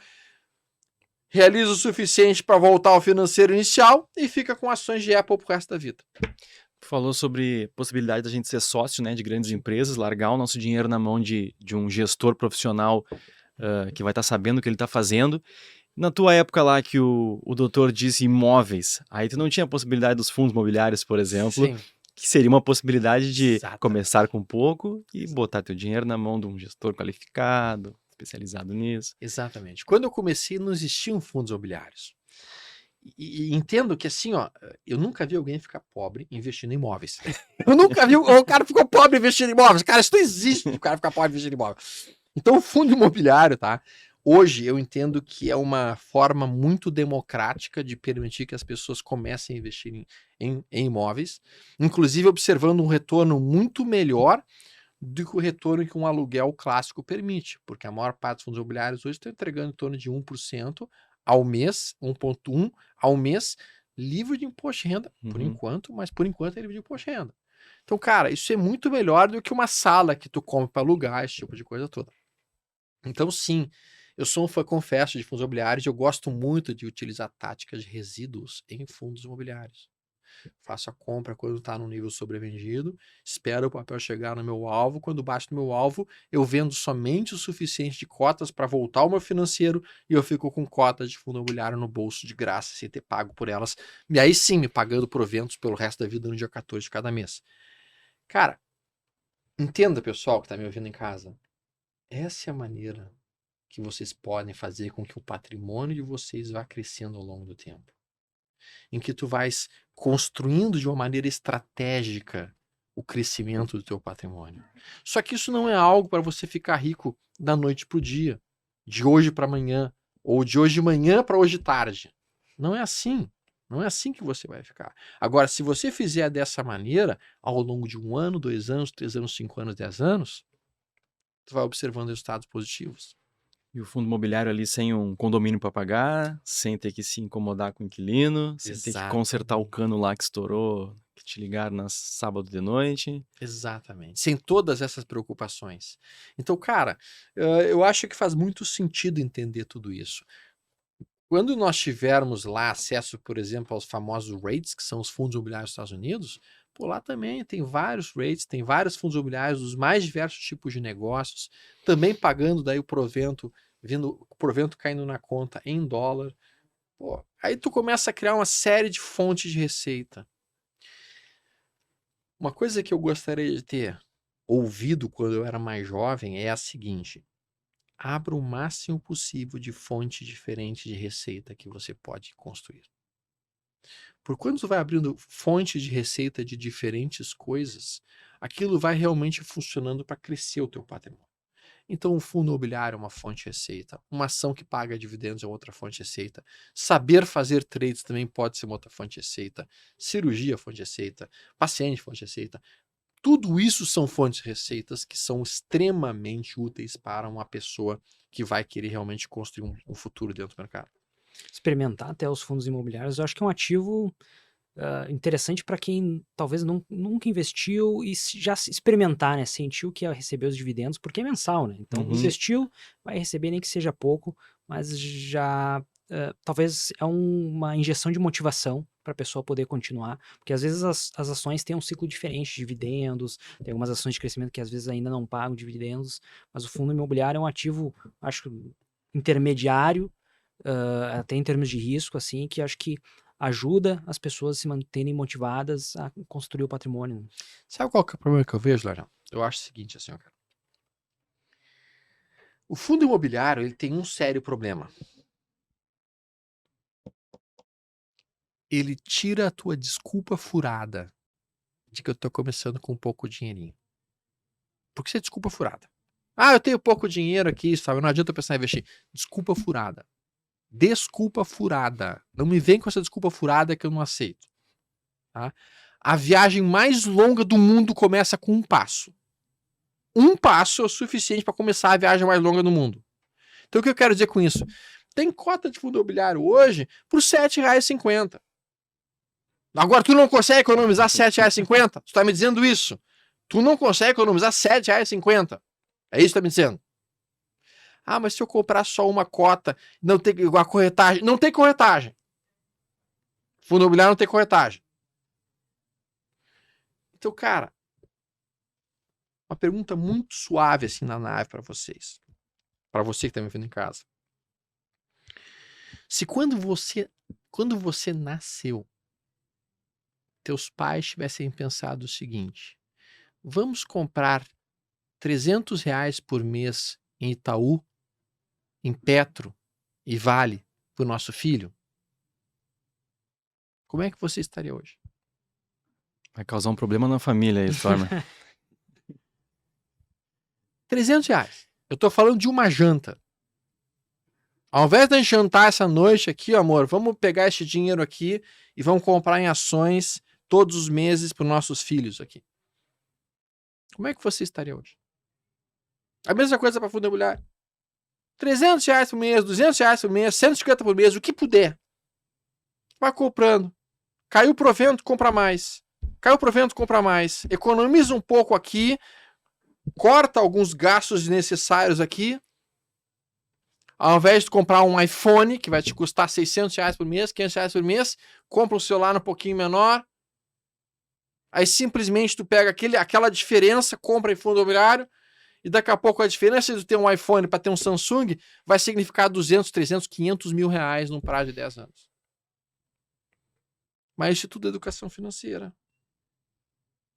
realiza o suficiente para voltar ao financeiro inicial e fica com ações de Apple pro resto da vida. Falou sobre possibilidade da gente ser sócio, né, de grandes empresas, largar o nosso dinheiro na mão de um gestor profissional que vai estar sabendo o que ele está fazendo. Na tua época lá que o doutor disse imóveis, aí tu não tinha a possibilidade dos fundos imobiliários, por exemplo, Sim, que seria uma possibilidade de Exatamente. começar com pouco e botar teu dinheiro na mão de um gestor qualificado, especializado nisso. exatamente. Quando eu comecei, não existiam fundos imobiliários. E entendo que assim, ó, eu nunca vi alguém ficar pobre investindo em imóveis. Eu nunca vi o cara ficou pobre investindo em imóveis. Cara, isso não existe, o cara ficar pobre investindo em imóveis. Então, o fundo imobiliário, tá? Hoje eu entendo que é uma forma muito democrática de permitir que as pessoas comecem a investir em imóveis, inclusive observando um retorno muito melhor do que o retorno que um aluguel clássico permite, porque a maior parte dos fundos imobiliários hoje estão entregando em torno de 1% ao mês, 1,1% ao mês, livre de imposto de renda, por enquanto, mas por enquanto é livre de imposto de renda. Então, cara, isso é muito melhor do que uma sala que tu compra para alugar, esse tipo de coisa toda. Então, sim, eu sou um fã, confesso, de fundos imobiliários e eu gosto muito de utilizar táticas de resíduos em fundos imobiliários. Faço a compra quando está no nível sobrevendido, espero o papel chegar no meu alvo, quando bate no meu alvo, eu vendo somente o suficiente de cotas para voltar ao meu financeiro e eu fico com cotas de fundo imobiliário no bolso de graça, sem ter pago por elas, e aí sim me pagando proventos pelo resto da vida no dia 14 de cada mês. Cara, entenda, pessoal que está me ouvindo em casa, essa é a maneira que vocês podem fazer com que o patrimônio de vocês vá crescendo ao longo do tempo. Em que tu vais construindo de uma maneira estratégica o crescimento do teu patrimônio. Só que isso não é algo para você ficar rico da noite para o dia, de hoje para amanhã, ou de hoje de manhã para hoje tarde. Não é assim. Não é assim que você vai ficar. Agora, se você fizer dessa maneira, ao longo de 1 ano, 2 anos, 3 anos, 5 anos, 10 anos, tu vai observando resultados positivos. E o fundo imobiliário ali sem um condomínio para pagar, sem ter que se incomodar com o inquilino, sem ter que consertar o cano lá que estourou, que te ligaram na sábado de noite. Exatamente. Sem todas essas preocupações. Então, cara, eu acho que faz muito sentido entender tudo isso. Quando nós tivermos lá acesso, por exemplo, aos famosos REITs, que são os fundos imobiliários dos Estados Unidos, por lá também tem vários REITs, tem vários fundos imobiliários dos mais diversos tipos de negócios, também pagando daí o provento, vindo o provento caindo na conta em dólar. Pô, aí tu começa a criar uma série de fontes de receita. Uma coisa que eu gostaria de ter ouvido quando eu era mais jovem é a seguinte: abra o máximo possível de fontes diferentes de receita que você pode construir. Por quando você vai abrindo fontes de receita de diferentes coisas, aquilo vai realmente funcionando para crescer o teu patrimônio. Então, um fundo imobiliário é uma fonte de receita, uma ação que paga dividendos é outra fonte de receita, saber fazer trades também pode ser uma outra fonte de receita, cirurgia é fonte de receita, paciente é fonte de receita. Tudo isso são fontes de receitas que são extremamente úteis para uma pessoa que vai querer realmente construir um futuro dentro do mercado. Experimentar até os fundos imobiliários, eu acho que é um ativo interessante para quem talvez nunca investiu e já se experimentar, né? Sentiu que ia receber os dividendos, porque é mensal, né? Então, investiu, vai receber nem que seja pouco, mas já talvez é uma injeção de motivação para a pessoa poder continuar, porque às vezes as ações têm um ciclo diferente de dividendos, tem algumas ações de crescimento que às vezes ainda não pagam dividendos, mas o fundo imobiliário é um ativo, acho, intermediário, até em termos de risco, assim, que acho que ajuda as pessoas a se manterem motivadas a construir o patrimônio, né? Sabe qual que é o problema que eu vejo, Leonel? Eu acho o seguinte, assim, ó, cara. O fundo imobiliário, ele tem um sério problema. Ele tira a tua desculpa furada de que eu tô começando com pouco dinheirinho. Por que isso é desculpa furada? Ah, eu tenho pouco dinheiro aqui, sabe? Não adianta eu pensar em investir. Desculpa furada. Desculpa furada. Não me vem com essa desculpa furada que eu não aceito. Tá? A viagem mais longa do mundo começa com um passo. Um passo é o suficiente para começar a viagem mais longa do mundo. Então o que eu quero dizer com isso? Tem cota de fundo imobiliário hoje por R$ 7,50. Agora tu não consegue economizar R$ 7,50? Tu tá me dizendo isso? Tu não consegue economizar R$ 7,50? É isso que tu tá me dizendo? Ah, mas se eu comprar só uma cota, não tem a corretagem. Não tem corretagem. Fundo imobiliário não tem corretagem. Então, cara, uma pergunta muito suave assim na nave para vocês. Para você que tá me vendo em casa. Se quando você nasceu, teus pais tivessem pensado o seguinte: vamos comprar R$ 300 por mês em Itaú, em Petro e Vale para o nosso filho, como é que você estaria hoje? Vai causar um problema na família aí, Stormer. R$ 300. Eu tô falando de uma janta. Ao invés de a gente jantar essa noite aqui, amor, vamos pegar esse dinheiro aqui e vamos comprar em ações todos os meses para os nossos filhos aqui. Como é que você estaria hoje? A mesma coisa para fundo imobiliário. R$ 300 por mês, R$ 200 por mês, 150 por mês, o que puder. Vai comprando. Caiu o provento, compra mais. Caiu o provento, compra mais. Economiza um pouco aqui, corta alguns gastos desnecessários aqui. Ao invés de comprar um iPhone, que vai te custar R$ 600 por mês, R$ 500 por mês, compra um celular um pouquinho menor. Aí simplesmente tu pega aquela diferença, compra em fundo imobiliário, e daqui a pouco a diferença de ter um iPhone para ter um Samsung vai significar 200, 300, 500 mil reais num prazo de 10 anos. Mas isso tudo é educação financeira.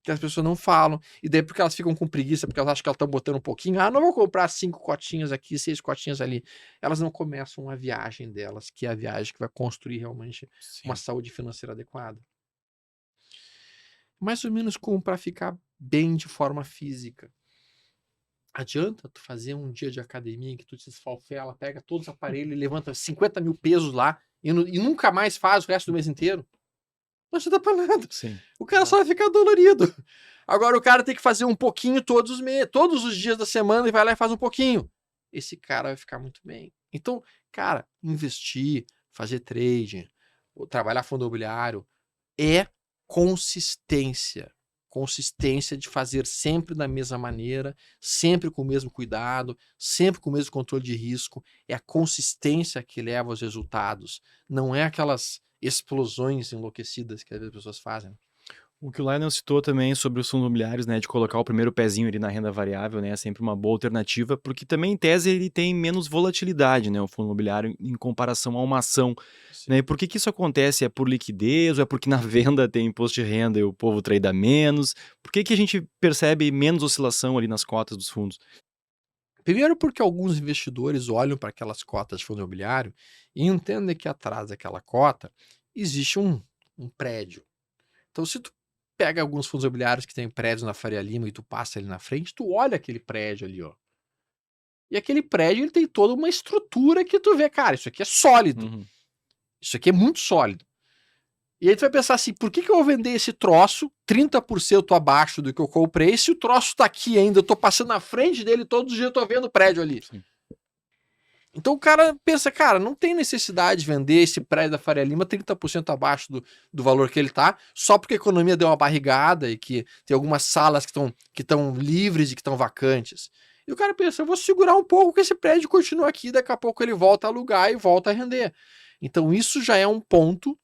Que as pessoas não falam. E daí porque elas ficam com preguiça, porque elas acham que elas estão botando um pouquinho. Ah, não vou comprar 5 cotinhas aqui, 6 cotinhas ali. Elas não começam a viagem delas, que é a viagem que vai construir realmente uma saúde financeira adequada. Mais ou menos como para ficar bem de forma física. Adianta tu fazer um dia de academia em que tu te esfalfela, pega todos os aparelhos e levanta 50 mil pesos lá e nunca mais faz o resto do mês inteiro? Não ajuda pra nada. Sim. O cara só vai ficar dolorido. Agora o cara tem que fazer um pouquinho todos os dias da semana e vai lá e faz um pouquinho. Esse cara vai ficar muito bem. Então, cara, investir, fazer trading, trabalhar fundo imobiliário é consistência. Consistência de fazer sempre da mesma maneira, sempre com o mesmo cuidado, sempre com o mesmo controle de risco. É a consistência que leva aos resultados. Não é aquelas explosões enlouquecidas que as pessoas fazem. O que o Lionel citou também sobre os fundos imobiliários, né, de colocar o primeiro pezinho ali na renda variável, né, é sempre uma boa alternativa, porque também em tese ele tem menos volatilidade, né, o fundo imobiliário em comparação a uma ação, né, e por que isso acontece? É por liquidez ou é porque na venda tem imposto de renda e o povo trada menos? Por que a gente percebe menos oscilação ali nas cotas dos fundos? Primeiro porque alguns investidores olham para aquelas cotas de fundo imobiliário e entendem que atrás daquela cota existe um prédio. Então se tu pega alguns fundos imobiliários que tem prédios na Faria Lima e tu passa ali na frente, tu olha aquele prédio ali, ó. E aquele prédio, ele tem toda uma estrutura que tu vê, cara, isso aqui é sólido. Uhum. Isso aqui é muito sólido. E aí tu vai pensar assim, por que eu vou vender esse troço 30% abaixo do que eu comprei se o troço tá aqui ainda, eu tô passando na frente dele todos os dias, eu tô vendo o prédio ali. Sim. Então o cara pensa, cara, não tem necessidade de vender esse prédio da Faria Lima 30% abaixo do valor que ele tá, só porque a economia deu uma barrigada e que tem algumas salas que estão livres e que estão vacantes. E o cara pensa, eu vou segurar um pouco que esse prédio continua aqui, daqui a pouco ele volta a alugar e volta a render. Então isso já é um ponto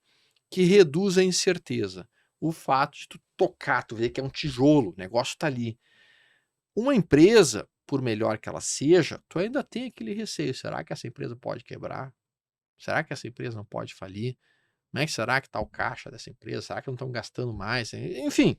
que reduz a incerteza. O fato de tu tocar, tu ver que é um tijolo, o negócio tá ali. Uma empresa, por melhor que ela seja, tu ainda tem aquele receio. Será que essa empresa pode quebrar? Será que essa empresa não pode falir? Como é que será que está o caixa dessa empresa? Será que não estão gastando mais? Enfim.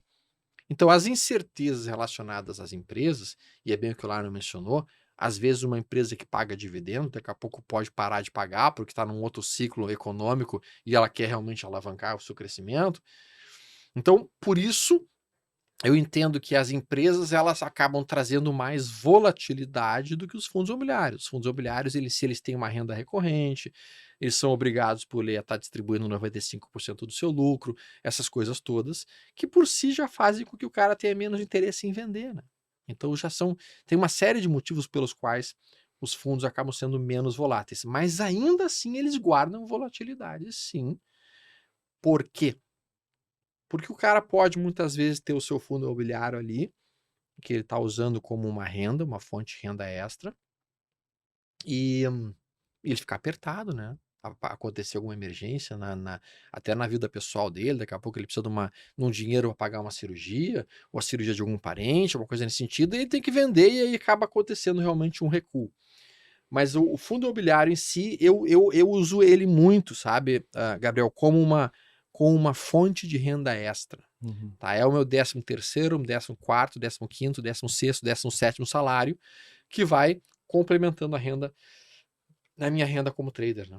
Então, as incertezas relacionadas às empresas, e é bem o que o Laro mencionou, às vezes uma empresa que paga dividendo, daqui a pouco pode parar de pagar porque está num outro ciclo econômico e ela quer realmente alavancar o seu crescimento. Então, por isso, eu entendo que as empresas elas acabam trazendo mais volatilidade do que os fundos imobiliários. Os fundos imobiliários, se eles têm uma renda recorrente, eles são obrigados por lei a estar distribuindo 95% do seu lucro, essas coisas todas, que por si já fazem com que o cara tenha menos interesse em vender, né? Então tem uma série de motivos pelos quais os fundos acabam sendo menos voláteis, mas ainda assim eles guardam volatilidade, sim. Por quê? Porque o cara pode muitas vezes ter o seu fundo imobiliário ali, que ele está usando como uma renda, uma fonte de renda extra, e ele ficar apertado, né? Acontecer alguma emergência, até na vida pessoal dele, daqui a pouco ele precisa de um dinheiro para pagar uma cirurgia, ou a cirurgia de algum parente, alguma coisa nesse sentido, e ele tem que vender e aí acaba acontecendo realmente um recuo. Mas o fundo imobiliário em si, eu uso ele muito, sabe, Gabriel, como uma fonte de renda extra. Uhum. Tá? É o meu 13º, 14º, 15º, 16º, 17º salário, que vai complementando a minha renda como trader, né?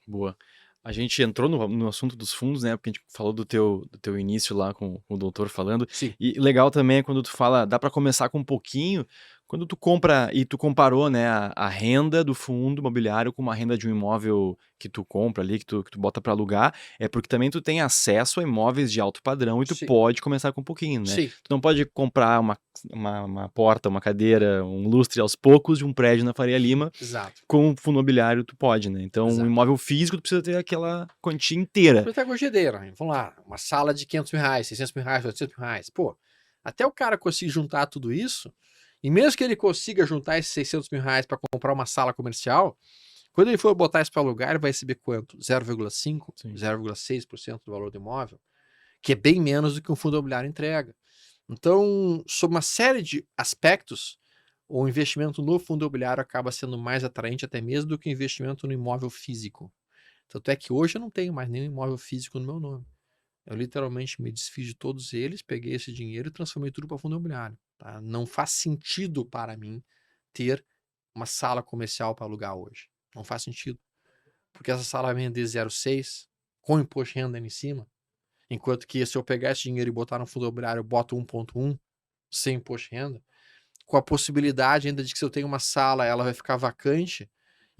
Boa. A gente entrou no assunto dos fundos, né? Porque a gente falou do teu início lá com o doutor falando. Sim. E legal também é quando tu fala, dá para começar com um pouquinho. Quando tu compra e tu comparou, né, a renda do fundo imobiliário com uma renda de um imóvel que tu compra ali, que tu bota para alugar, é porque também tu tem acesso a imóveis de alto padrão e tu Sim. pode começar com um pouquinho, né? Sim. Tu não pode comprar uma porta, uma cadeira, um lustre aos poucos de um prédio na Faria Lima. Exato. Com o fundo imobiliário tu pode, né? Então, um Exato. imóvel físico tu precisa ter aquela quantia inteira. Protagogedeira, né? Vamos lá, uma sala de 500 mil reais, 600 mil reais, 800 mil reais. Pô, até o cara conseguir juntar tudo isso, e mesmo que ele consiga juntar esses 600 mil reais para comprar uma sala comercial, quando ele for botar isso para alugar, ele vai receber quanto? 0,5%, Sim. 0,6% do valor do imóvel, que é bem menos do que um fundo imobiliário entrega. Então, sob uma série de aspectos, o investimento no fundo imobiliário acaba sendo mais atraente até mesmo do que o investimento no imóvel físico. Tanto é que hoje eu não tenho mais nenhum imóvel físico no meu nome. Eu literalmente me desfiz de todos eles, peguei esse dinheiro e transformei tudo para fundo imobiliário. Tá? Não faz sentido para mim ter uma sala comercial para alugar hoje. Não faz sentido. Porque essa sala vai vender 0,6 com imposto de renda em cima. Enquanto que se eu pegar esse dinheiro e botar no fundo imobiliário, eu boto 1,1 sem imposto de renda, com a possibilidade ainda de que se eu tenho uma sala, ela vai ficar vacante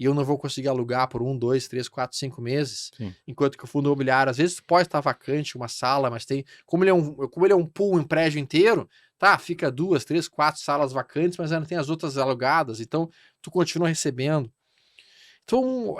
e eu não vou conseguir alugar por 1, 2, 3, 4, 5 meses. Sim. Enquanto que o fundo imobiliário, às vezes pode estar vacante uma sala, mas tem, como ele é um pool em prédio inteiro, tá, fica 2, 3, 4 salas vacantes, mas ainda tem as outras alugadas, então tu continua recebendo. Então,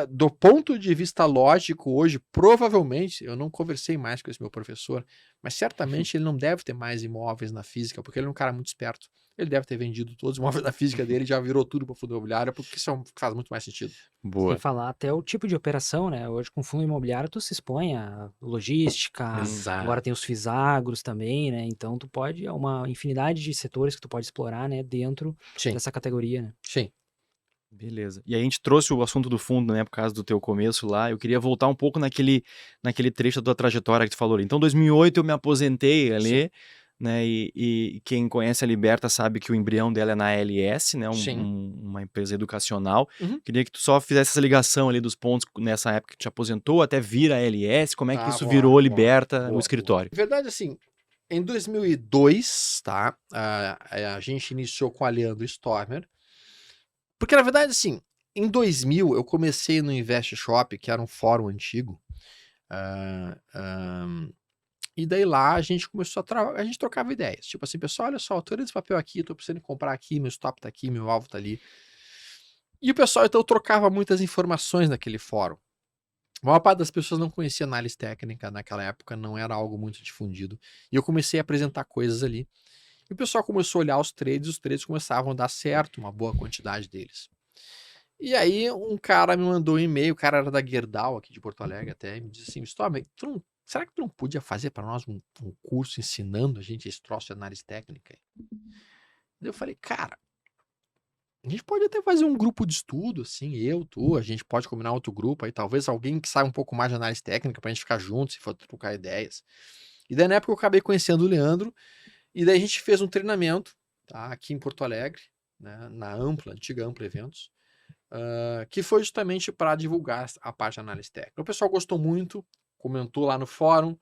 do ponto de vista lógico, hoje, provavelmente, eu não conversei mais com esse meu professor, mas certamente ele não deve ter mais imóveis na física, porque ele é um cara muito esperto. Ele deve ter vendido todos os imóveis da física dele, já virou tudo para fundo imobiliário, porque isso faz muito mais sentido. Sem Boa. falar até o tipo de operação, né? Hoje com fundo imobiliário tu se expõe a logística, Exato. agora tem os FISagros também, né? Então tu pode, é uma infinidade de setores que tu pode explorar, né? Dentro Sim, dessa categoria, né? sim. Beleza. E aí a gente trouxe o assunto do fundo, né, por causa do teu começo lá. Eu queria voltar um pouco naquele trecho da tua trajetória que tu falou ali. Então, em 2008 eu me aposentei ali, né, e quem conhece a Liberta sabe que o embrião dela é na ALS, né, Sim. uma empresa educacional. Uhum. Queria que tu só fizesse essa ligação ali dos pontos nessa época que tu te aposentou até vir a ALS, como é que isso virou Liberta no escritório? Na verdade, assim, em 2002, tá, a gente iniciou com a Leandro Stormer, porque na verdade, assim, em 2000 eu comecei no Invest Shop, que era um fórum antigo, e daí lá a gente começou a gente trocava ideias, tipo assim, pessoal, olha só, eu tô olhando esse papel aqui, tô precisando comprar aqui, meu stop tá aqui, meu alvo tá ali. E o pessoal então trocava muitas informações naquele fórum. A maior parte das pessoas não conhecia análise técnica naquela época, não era algo muito difundido. E eu comecei a apresentar coisas ali. E o pessoal começou a olhar os trades começavam a dar certo, uma boa quantidade deles. E aí um cara me mandou um e-mail, o cara era da Gerdau, aqui de Porto Alegre até, e me disse assim, Stormer, será que tu não podia fazer para nós um curso ensinando a gente esse troço de análise técnica? Daí eu falei, cara, A gente pode até fazer um grupo de estudo, assim, eu, tu, a gente pode combinar outro grupo aí, talvez alguém que saiba um pouco mais de análise técnica pra gente ficar junto, se for trocar ideias. E daí na época eu acabei conhecendo o Leandro, e daí a gente fez um treinamento, tá, aqui em Porto Alegre, né, na Ampla, antiga Ampla Eventos, que foi justamente para divulgar a parte de análise técnica. O pessoal gostou muito, comentou lá no fórum.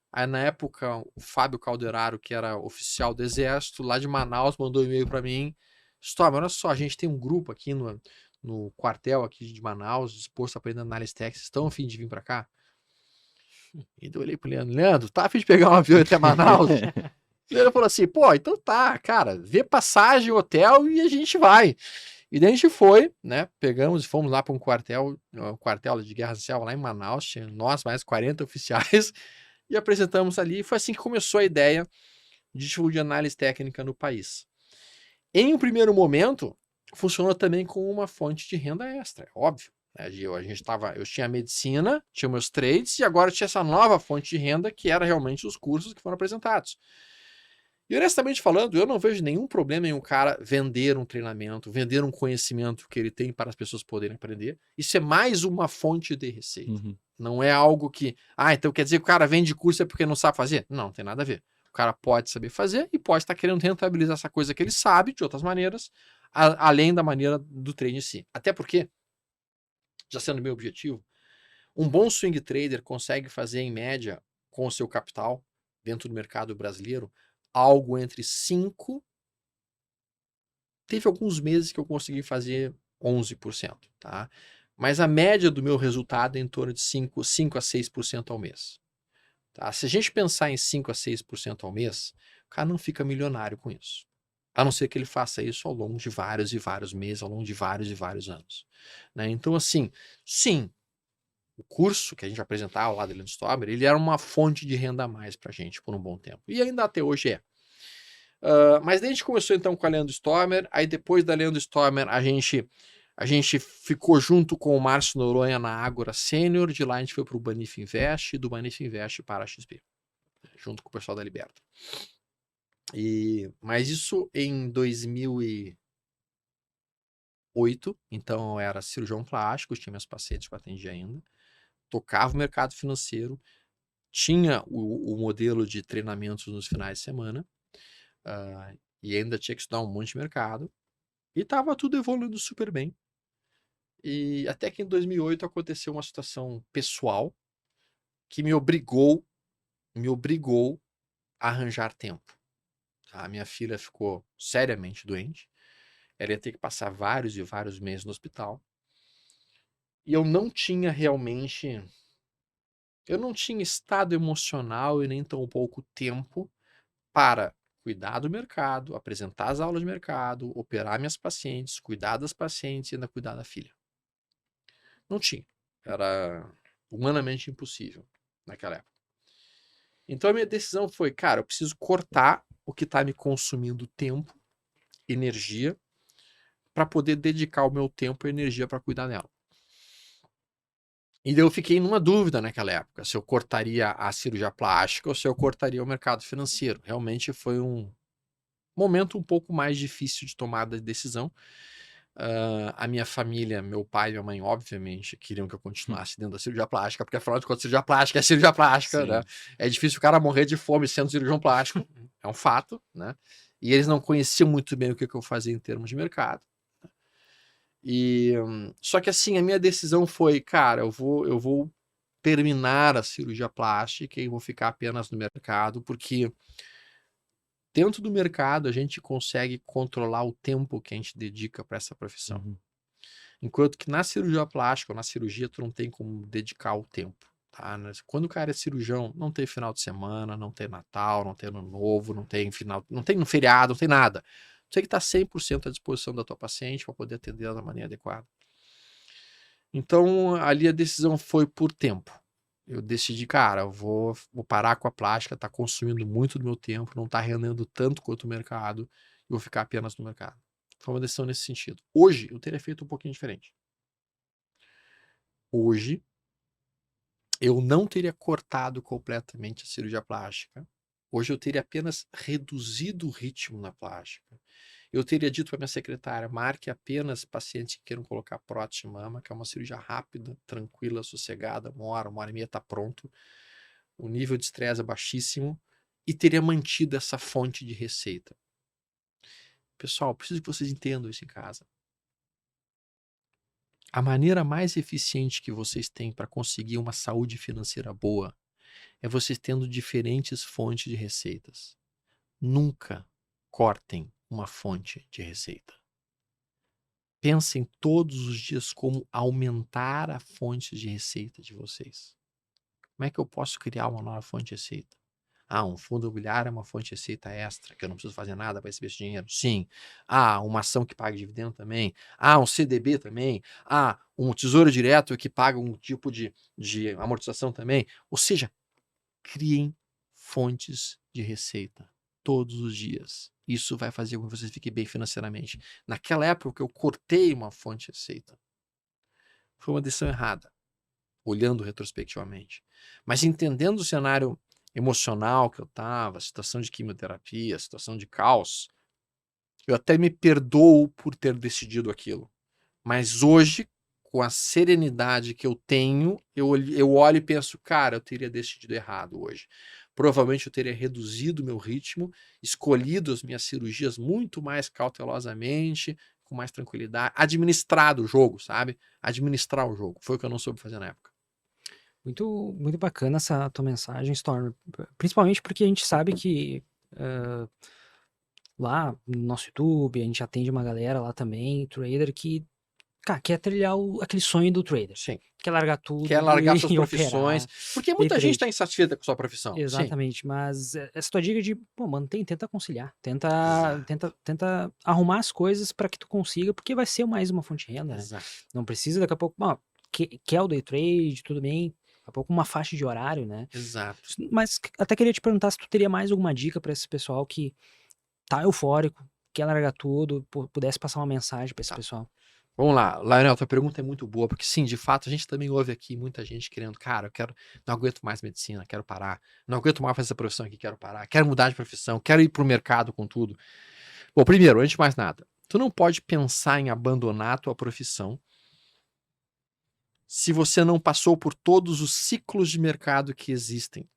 Aí na época o Fábio Calderaro, que era oficial do Exército, lá de Manaus, mandou um e-mail para mim. Storm, olha só, a gente tem um grupo aqui no quartel aqui de Manaus, disposto a aprender análise técnica, vocês estão a fim de vir para cá? E daí eu olhei pro Leandro, Leandro, tá a fim de pegar um avião até Manaus? O Leandro falou assim, pô, então tá, cara, vê passagem, hotel e a gente vai. E daí a gente foi, né, pegamos e fomos lá para um quartel de guerra selva lá em Manaus, tinha nós mais 40 oficiais, e apresentamos ali, e foi assim que começou a ideia de tipo de análise técnica no país. Em um primeiro momento, funcionou também como uma fonte de renda extra, é óbvio. Né? Eu tinha medicina, tinha meus trades, e agora tinha essa nova fonte de renda, que era realmente os cursos que foram apresentados. E honestamente falando, eu não vejo nenhum problema em um cara vender um treinamento, vender um conhecimento que ele tem para as pessoas poderem aprender. Isso é mais uma fonte de receita. Uhum. Não é algo que, então quer dizer que o cara vende curso é porque não sabe fazer? Não, tem nada a ver. O cara pode saber fazer e pode estar querendo rentabilizar essa coisa que ele sabe de outras maneiras, além da maneira do trade em si. Até porque, já sendo meu objetivo, um bom swing trader consegue fazer em média com o seu capital dentro do mercado brasileiro algo entre 5. Teve alguns meses que eu consegui fazer 11%, tá? Mas a média do meu resultado é em torno de 5 a 6% ao mês. Tá? Se a gente pensar em 5 a 6% ao mês, o cara não fica milionário com isso. A não ser que ele faça isso ao longo de vários e vários meses, ao longo de vários e vários anos. Né? Então, assim, sim, o curso que a gente apresentava lá do Leandro Stober, ele era uma fonte de renda a mais pra gente por um bom tempo. E ainda até hoje é. Mas daí a gente começou então com a Leandro Stormer, aí depois da Leandro Stormer a gente ficou junto com o Márcio Noronha na Ágora Sênior, de lá a gente foi para o Banif Invest, e do Banif Invest para a XP, junto com o pessoal da Liberta. Mas isso em 2008, então eu era cirurgião plástico, tinha meus pacientes que eu atendia ainda, tocava o mercado financeiro, tinha o modelo de treinamentos nos finais de semana, e ainda tinha que estudar um monte de mercado, e estava tudo evoluindo super bem. E até que em 2008 aconteceu uma situação pessoal que me obrigou a arranjar tempo. A minha filha ficou seriamente doente, ela ia ter que passar vários e vários meses no hospital, e eu não tinha estado emocional e nem tão pouco tempo para cuidar do mercado, apresentar as aulas de mercado, operar minhas pacientes, cuidar das pacientes e ainda cuidar da filha. Não tinha. Era humanamente impossível naquela época. Então a minha decisão foi, cara, eu preciso cortar o que está me consumindo tempo, energia, para poder dedicar o meu tempo e energia para cuidar dela. E daí eu fiquei numa dúvida naquela época, se eu cortaria a cirurgia plástica ou se eu cortaria o mercado financeiro. Realmente foi um momento um pouco mais difícil de tomada de decisão. A minha família, meu pai e minha mãe, obviamente, queriam que eu continuasse dentro da cirurgia plástica, porque afinal de contas, cirurgia plástica é cirurgia plástica, né? É difícil o cara morrer de fome sendo cirurgião plástico, é um fato, né? E eles não conheciam muito bem o que eu fazia em termos de mercado. Só que assim, a minha decisão foi, cara, eu vou terminar a cirurgia plástica e vou ficar apenas no mercado, porque dentro do mercado a gente consegue controlar o tempo que a gente dedica para essa profissão. Uhum. Enquanto que na cirurgia plástica ou na cirurgia tu não tem como dedicar o tempo. Tá? Quando o cara é cirurgião, não tem final de semana, não tem Natal, não tem Ano Novo, não tem feriado, não tem nada. Tu tem que estar 100% à disposição da tua paciente para poder atender ela da maneira adequada. Então, ali a decisão foi por tempo. Eu decidi, cara, eu vou parar com a plástica, tá consumindo muito do meu tempo, não tá rendendo tanto quanto o mercado, e vou ficar apenas no mercado. Foi uma decisão nesse sentido. Hoje, eu teria feito um pouquinho diferente. Hoje, eu não teria cortado completamente a cirurgia plástica. Hoje, eu teria apenas reduzido o ritmo na plástica. eu teria dito para minha secretária, marque apenas pacientes que queiram colocar prótese de mama, que é uma cirurgia rápida, tranquila, sossegada, 1 hora e meia está pronto. O nível de estresse é baixíssimo e teria mantido essa fonte de receita. Pessoal, preciso que vocês entendam isso em casa. A maneira mais eficiente que vocês têm para conseguir uma saúde financeira boa é vocês tendo diferentes fontes de receitas. Nunca cortem uma fonte de receita. Pensem todos os dias como aumentar a fonte de receita de vocês. Como é que eu posso criar uma nova fonte de receita? Um fundo imobiliário é uma fonte de receita extra, que eu não preciso fazer nada para receber esse dinheiro. Sim. Uma ação que paga dividendo também. Um CDB também. Um tesouro direto que paga um tipo de amortização também. Ou seja, criem fontes de receita todos os dias. Isso vai fazer com que vocês fiquem bem financeiramente. Naquela época, eu cortei uma fonte de receita. Foi uma decisão errada, olhando retrospectivamente. Mas entendendo o cenário emocional que eu estava, situação de quimioterapia, situação de caos, eu até me perdoo por ter decidido aquilo. Mas hoje, com a serenidade que eu tenho, eu olho e penso, cara, eu teria decidido errado hoje. Provavelmente eu teria reduzido o meu ritmo, escolhido as minhas cirurgias muito mais cautelosamente, com mais tranquilidade, administrado o jogo, sabe? Administrar o jogo. Foi o que eu não soube fazer na época. Muito, muito bacana essa tua mensagem, Storm. Principalmente porque a gente sabe que lá no nosso YouTube, a gente atende uma galera lá também, trader, que cara, quer trilhar aquele sonho do trader. Sim. Quer largar tudo. Quer largar suas e profissões. operar. Porque muita day gente trade. está insatisfeita com a sua profissão. Sim. Exatamente, mas essa tua dica de, tenta conciliar, tenta arrumar as coisas para que tu consiga, porque vai ser mais uma fonte de renda, né? Exato. Não precisa daqui a pouco, quer o day trade, tudo bem, daqui a pouco uma faixa de horário, né? Exato. Mas até queria te perguntar se tu teria mais alguma dica para esse pessoal que tá eufórico, quer largar tudo, pudesse passar uma mensagem para esse pessoal. Vamos lá, Lionel, tua pergunta é muito boa, porque sim, de fato, a gente também ouve aqui muita gente querendo, cara, não aguento mais medicina, quero parar, não aguento mais fazer essa profissão aqui, quero parar, quero mudar de profissão, quero ir pro mercado com tudo. Bom, primeiro, antes de mais nada, tu não pode pensar em abandonar a tua profissão se você não passou por todos os ciclos de mercado que existem.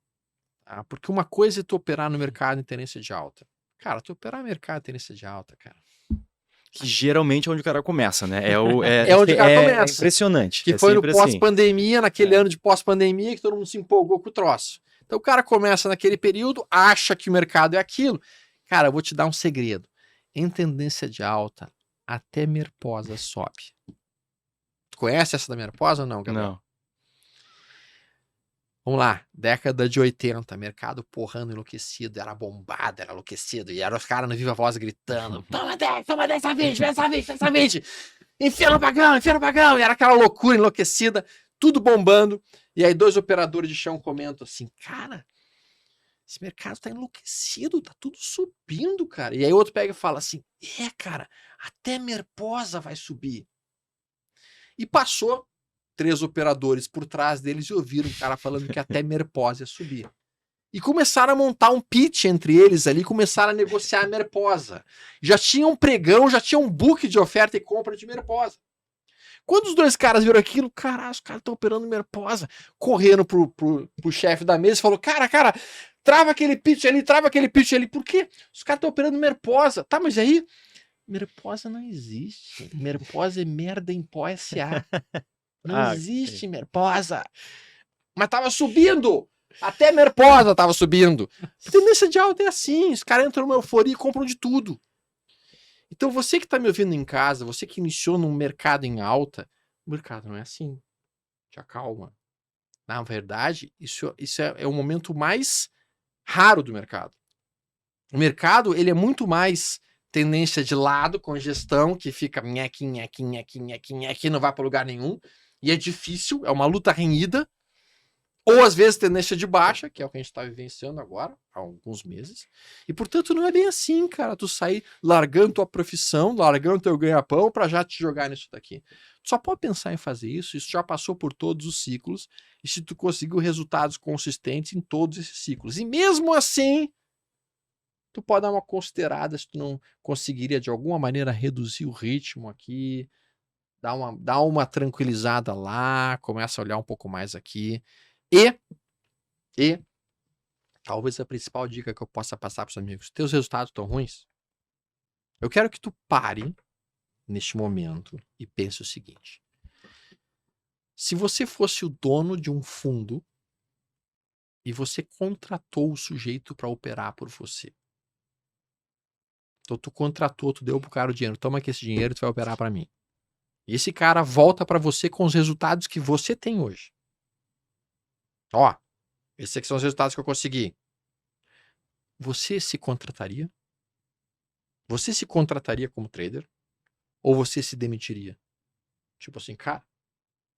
Tá? Porque uma coisa é tu operar no mercado em tendência de alta. Cara, tu operar no mercado em tendência de alta, cara. Que geralmente é onde o cara começa, né? É onde o cara começa. É impressionante. Que foi no pós-pandemia, naquele ano de pós-pandemia, que todo mundo se empolgou com o troço. Então o cara começa naquele período, acha que o mercado é aquilo. Cara, eu vou te dar um segredo. Em tendência de alta, até menopausa sobe. Tu conhece essa da menopausa ou não, Gabriel? Não. Vamos lá, década de 80, mercado porrando enlouquecido, era bombado, era enlouquecido, e eram os caras no Viva Voz gritando, toma 10 a 20, 10 a 20, 10 a 20, enfia no pagão, e era aquela loucura enlouquecida, tudo bombando, e aí 2 operadores de chão comentam assim, cara, esse mercado tá enlouquecido, tá tudo subindo, cara, e aí outro pega e fala assim, cara, até menopausa vai subir, e passou 3 operadores por trás deles e ouviram o cara falando que até menopausa ia subir. E começaram a montar um pitch entre eles ali, começaram a negociar a menopausa. Já tinha um pregão, já tinha um book de oferta e compra de menopausa. Quando os 2 caras viram aquilo, caralho, os caras estão operando menopausa, correram pro chefe da mesa e falou, cara, trava aquele pitch ali, por quê? Os caras estão operando menopausa. Tá, mas aí, menopausa não existe. Menopausa é merda em pó SA. Não existe menopausa. Mas tava subindo. Até menopausa tava subindo. A tendência de alta é assim. Os caras entram numa euforia e compram de tudo. Então você que tá me ouvindo em casa, você que iniciou num mercado em alta, o mercado não é assim. Te acalma. Na verdade, isso é o momento mais raro do mercado. O mercado, ele é muito mais tendência de lado, congestão, que fica nheque, não vai para lugar nenhum. E é difícil, é uma luta renhida, ou às vezes tendência de baixa, que é o que a gente está vivenciando agora, há alguns meses, e portanto não é bem assim, cara, tu sair largando tua profissão, largando teu ganha-pão para já te jogar nisso daqui. Tu só pode pensar em fazer isso já passou por todos os ciclos, e se tu conseguiu resultados consistentes em todos esses ciclos. E mesmo assim, tu pode dar uma considerada se tu não conseguiria de alguma maneira reduzir o ritmo aqui, dar uma tranquilizada lá, começa a olhar um pouco mais aqui. E talvez a principal dica que eu possa passar para os amigos, teus resultados estão ruins? Eu quero que tu pare neste momento e pense o seguinte: se você fosse o dono de um fundo e você contratou o sujeito para operar por você, então tu contratou, tu deu pro cara o dinheiro, toma aqui esse dinheiro e tu vai operar para mim. E esse cara volta para você com os resultados que você tem hoje. Ó, esses aqui são os resultados que eu consegui. Você se contrataria? Você se contrataria como trader? Ou você se demitiria? Tipo assim, cara,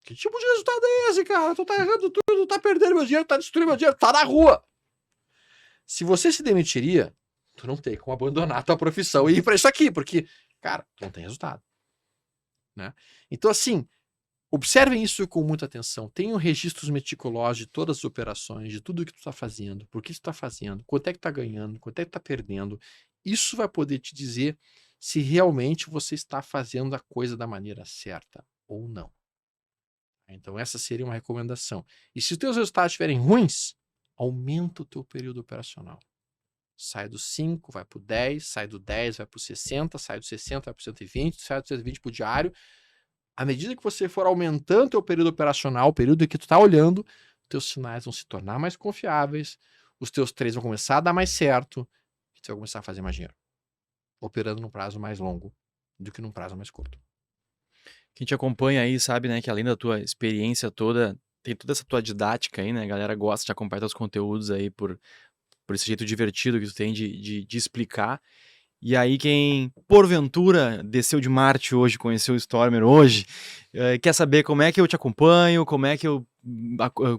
que tipo de resultado é esse, cara? Tu tá errando tudo, tu tá perdendo meu dinheiro, tá destruindo meu dinheiro, tá na rua. Se você se demitiria, tu não tem como abandonar a tua profissão e ir pra isso aqui, porque, cara, tu não tem resultado. Né? Então, assim, observem isso com muita atenção. Tenham registros meticulosos de todas as operações, de tudo que tu tá fazendo, por que tu tá fazendo, quanto é que tá ganhando, quanto é que tá perdendo. Isso vai poder te dizer se realmente você está fazendo a coisa da maneira certa ou não. Então essa seria uma recomendação. E se os teus resultados estiverem ruins, aumenta o teu período operacional. Sai do 5, vai para o 10, sai do 10, vai para o 60, sai do 60, vai para o 120, sai do 120 para o diário. À medida que você for aumentando o teu período operacional, o período em que tu está olhando, teus sinais vão se tornar mais confiáveis, os teus trades vão começar a dar mais certo, e tu vai começar a fazer mais dinheiro. Operando num prazo mais longo do que num prazo mais curto. Quem te acompanha aí sabe, né, que além da tua experiência toda, tem toda essa tua didática aí, né? A galera gosta de acompanhar teus conteúdos aí por esse jeito divertido que tu tem de explicar. E aí quem, porventura, desceu de Marte hoje, conheceu o Stormer hoje, quer saber como é que eu te acompanho, como é que eu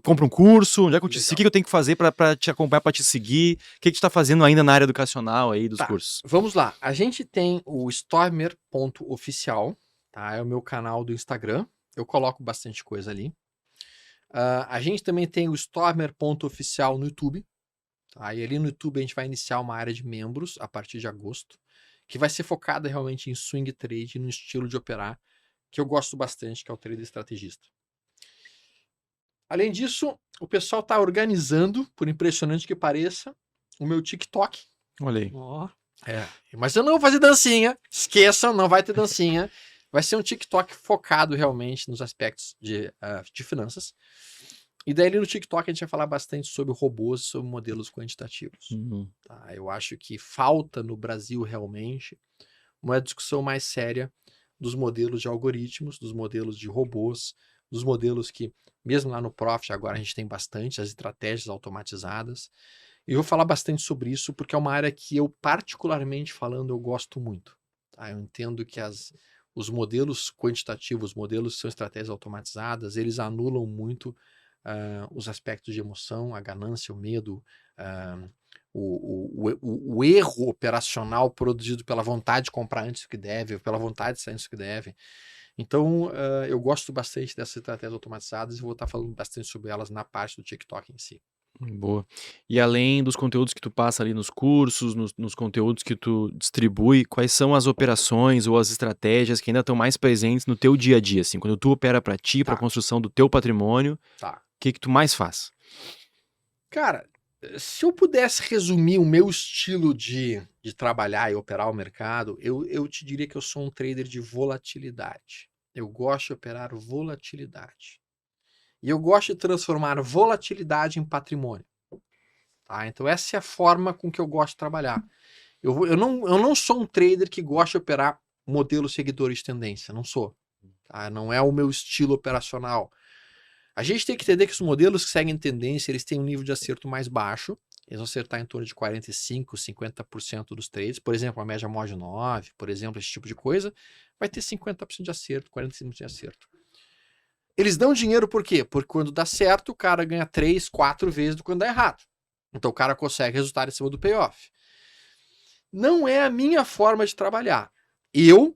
compro um curso, onde é que eu te sigo, o que eu tenho que fazer para te acompanhar, para te seguir, o que tu tá fazendo ainda na área educacional aí dos cursos? Vamos lá. A gente tem o Stormer.oficial, tá? É o meu canal do Instagram. Eu coloco bastante coisa ali. A gente também tem o Stormer.oficial no YouTube. Tá? E ali no YouTube a gente vai iniciar uma área de membros a partir de agosto, que vai ser focada realmente em swing trade, no estilo de operar, que eu gosto bastante, que é o trader estrategista. Além disso, o pessoal está organizando, por impressionante que pareça, o meu TikTok. Olha aí. Ó, Mas eu não vou fazer dancinha. Esqueçam, não vai ter dancinha. Vai ser um TikTok focado realmente nos aspectos de finanças. E daí ali no TikTok a gente vai falar bastante sobre robôs e sobre modelos quantitativos. Tá? Eu acho que falta no Brasil realmente uma discussão mais séria dos modelos de algoritmos, dos modelos de robôs, dos modelos que, mesmo lá no Profit, agora a gente tem bastante, as estratégias automatizadas. E eu vou falar bastante sobre isso porque é uma área que eu, particularmente falando, eu gosto muito. Tá? Eu entendo que os modelos quantitativos, os modelos que são estratégias automatizadas, eles anulam muito os aspectos de emoção, a ganância, o medo, o erro operacional produzido pela vontade de comprar antes do que deve, pela vontade de sair antes do que deve. Então, eu gosto bastante dessas estratégias automatizadas e vou estar falando bastante sobre elas na parte do TikTok em si. Boa. E além dos conteúdos que tu passa ali nos cursos, nos conteúdos que tu distribui, quais são as operações ou as estratégias que ainda estão mais presentes no teu dia a dia, assim, quando tu opera para ti, para a construção do teu patrimônio, o que tu mais faz? Cara, se eu pudesse resumir o meu estilo de trabalhar e operar o mercado, eu te diria que eu sou um trader de volatilidade. Eu gosto de operar volatilidade. E eu gosto de transformar volatilidade em patrimônio. Tá? Então essa é a forma com que eu gosto de trabalhar. Eu não sou um trader que gosta de operar modelos seguidores de tendência. Não sou. Tá? Não é o meu estilo operacional. A gente tem que entender que os modelos que seguem tendência, eles têm um nível de acerto mais baixo. Eles vão acertar em torno de 45%, 50% dos trades. Por exemplo, a média mod 9, por exemplo, esse tipo de coisa, vai ter 50% de acerto, 45% de acerto. Eles dão dinheiro por quê? Porque quando dá certo, o cara ganha 3, 4 vezes do quando dá errado. Então o cara consegue resultado em cima do payoff. Não é a minha forma de trabalhar. Eu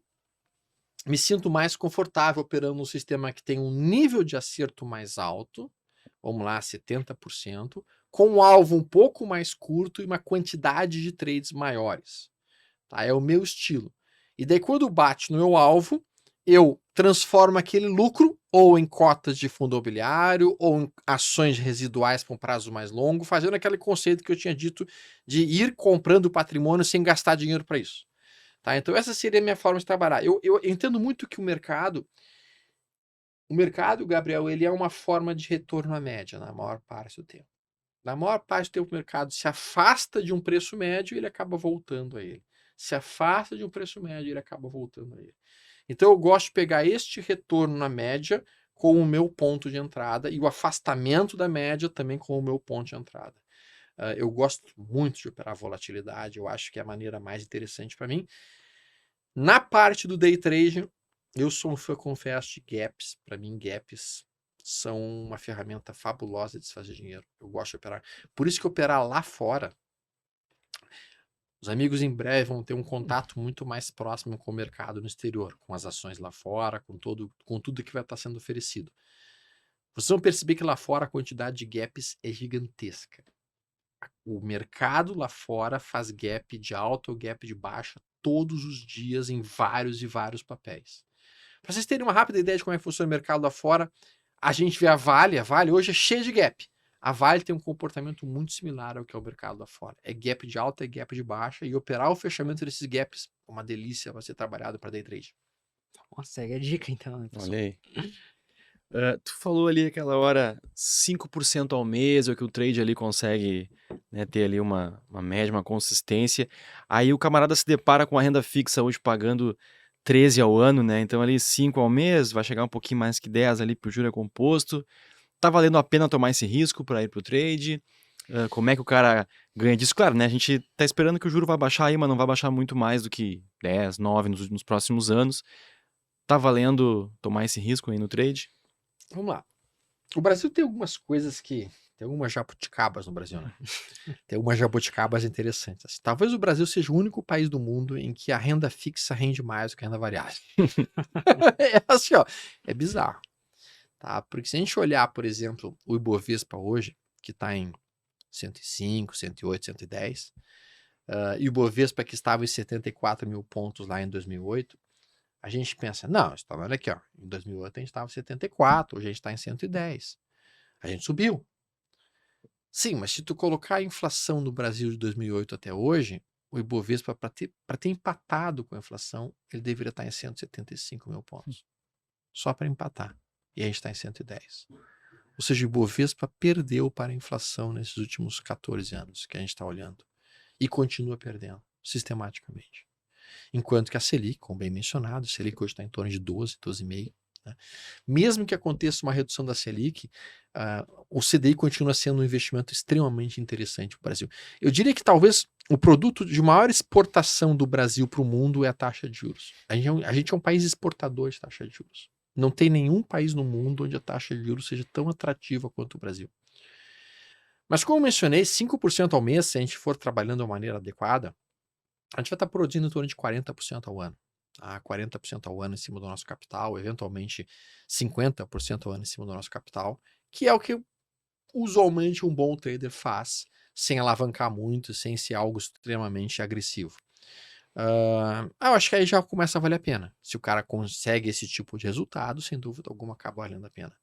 me sinto mais confortável operando um sistema que tem um nível de acerto mais alto, vamos lá, 70%, com um alvo um pouco mais curto e uma quantidade de trades maiores. Tá? É o meu estilo. E daí, quando bate no meu alvo, eu transformo aquele lucro ou em cotas de fundo imobiliário ou em ações residuais para um prazo mais longo, fazendo aquele conceito que eu tinha dito de ir comprando patrimônio sem gastar dinheiro para isso. Tá? Então, essa seria a minha forma de trabalhar. Eu entendo muito que o mercado, Gabriel, ele é uma forma de retorno à média na maior parte do tempo. Na maior parte do tempo, o mercado se afasta de um preço médio e ele acaba voltando a ele. Se afasta de um preço médio e ele acaba voltando a ele. Então, eu gosto de pegar este retorno na média como o meu ponto de entrada e o afastamento da média também como o meu ponto de entrada. Eu gosto muito de operar volatilidade, eu acho que é a maneira mais interessante para mim. Na parte do day trading, eu sou um fã, confesso, de gaps. Para mim, gaps são uma ferramenta fabulosa de se fazer dinheiro. Eu gosto de operar. Por isso que operar lá fora, os amigos em breve vão ter um contato muito mais próximo com o mercado no exterior, com as ações lá fora, com tudo que vai estar sendo oferecido. Vocês vão perceber que lá fora a quantidade de gaps é gigantesca. O mercado lá fora faz gap de alta ou gap de baixa todos os dias em vários e vários papéis. Para vocês terem uma rápida ideia de como é que funciona o mercado lá fora, a gente vê a Vale hoje é cheia de gap. A Vale tem um comportamento muito similar ao que é o mercado lá fora. É gap de alta, é gap de baixa, e operar o fechamento desses gaps é uma delícia para ser trabalhado para day trade. Nossa, segue a dica então, né, pessoal? Olha aí. Tu falou ali aquela hora 5% ao mês, ou que o trade ali consegue, né, ter ali uma média, uma consistência. Aí o camarada se depara com a renda fixa hoje pagando 13 ao ano, né? Então ali 5 ao mês, vai chegar um pouquinho mais que 10 ali pro juro composto. Tá valendo a pena tomar esse risco para ir pro trade? Como é que o cara ganha disso? Claro, né? A gente tá esperando que o juro vai baixar aí, mas não vai baixar muito mais do que 10, 9 nos próximos anos. Tá valendo tomar esse risco aí no trade? Vamos lá. O Brasil tem algumas coisas que... Tem algumas jabuticabas no Brasil, né? Tem algumas jabuticabas interessantes. Talvez o Brasil seja o único país do mundo em que a renda fixa rende mais do que a renda variável. É assim, ó. É bizarro. Tá? Porque se a gente olhar, por exemplo, o Ibovespa hoje, que está em 105, 108, 110, e o Ibovespa que estava em 74 mil pontos lá em 2008, a gente pensa, não, olha aqui, ó, em 2008 a gente estava em 74, hoje a gente está em 110. A gente subiu. Sim, mas se tu colocar a inflação no Brasil de 2008 até hoje, o Ibovespa, para ter empatado com a inflação, ele deveria estar em 175 mil pontos. Só para empatar. E a gente está em 110. Ou seja, o Ibovespa perdeu para a inflação nesses últimos 14 anos que a gente está olhando. E continua perdendo, sistematicamente. Enquanto que a Selic, como bem mencionado, a Selic hoje está em torno de 12, 12,5. Né? Mesmo que aconteça uma redução da Selic, o CDI continua sendo um investimento extremamente interessante para o Brasil. Eu diria que talvez o produto de maior exportação do Brasil para o mundo é a taxa de juros. A gente é um país exportador de taxa de juros. Não tem nenhum país no mundo onde a taxa de juros seja tão atrativa quanto o Brasil. Mas como eu mencionei, 5% ao mês, se a gente for trabalhando de uma maneira adequada, a gente vai estar produzindo em torno de 40% ao ano. 40% ao ano em cima do nosso capital, eventualmente 50% ao ano em cima do nosso capital, que é o que usualmente um bom trader faz, sem alavancar muito, sem ser algo extremamente agressivo. Eu acho que aí já começa a valer a pena. Se o cara consegue esse tipo de resultado, sem dúvida alguma, acaba valendo a pena.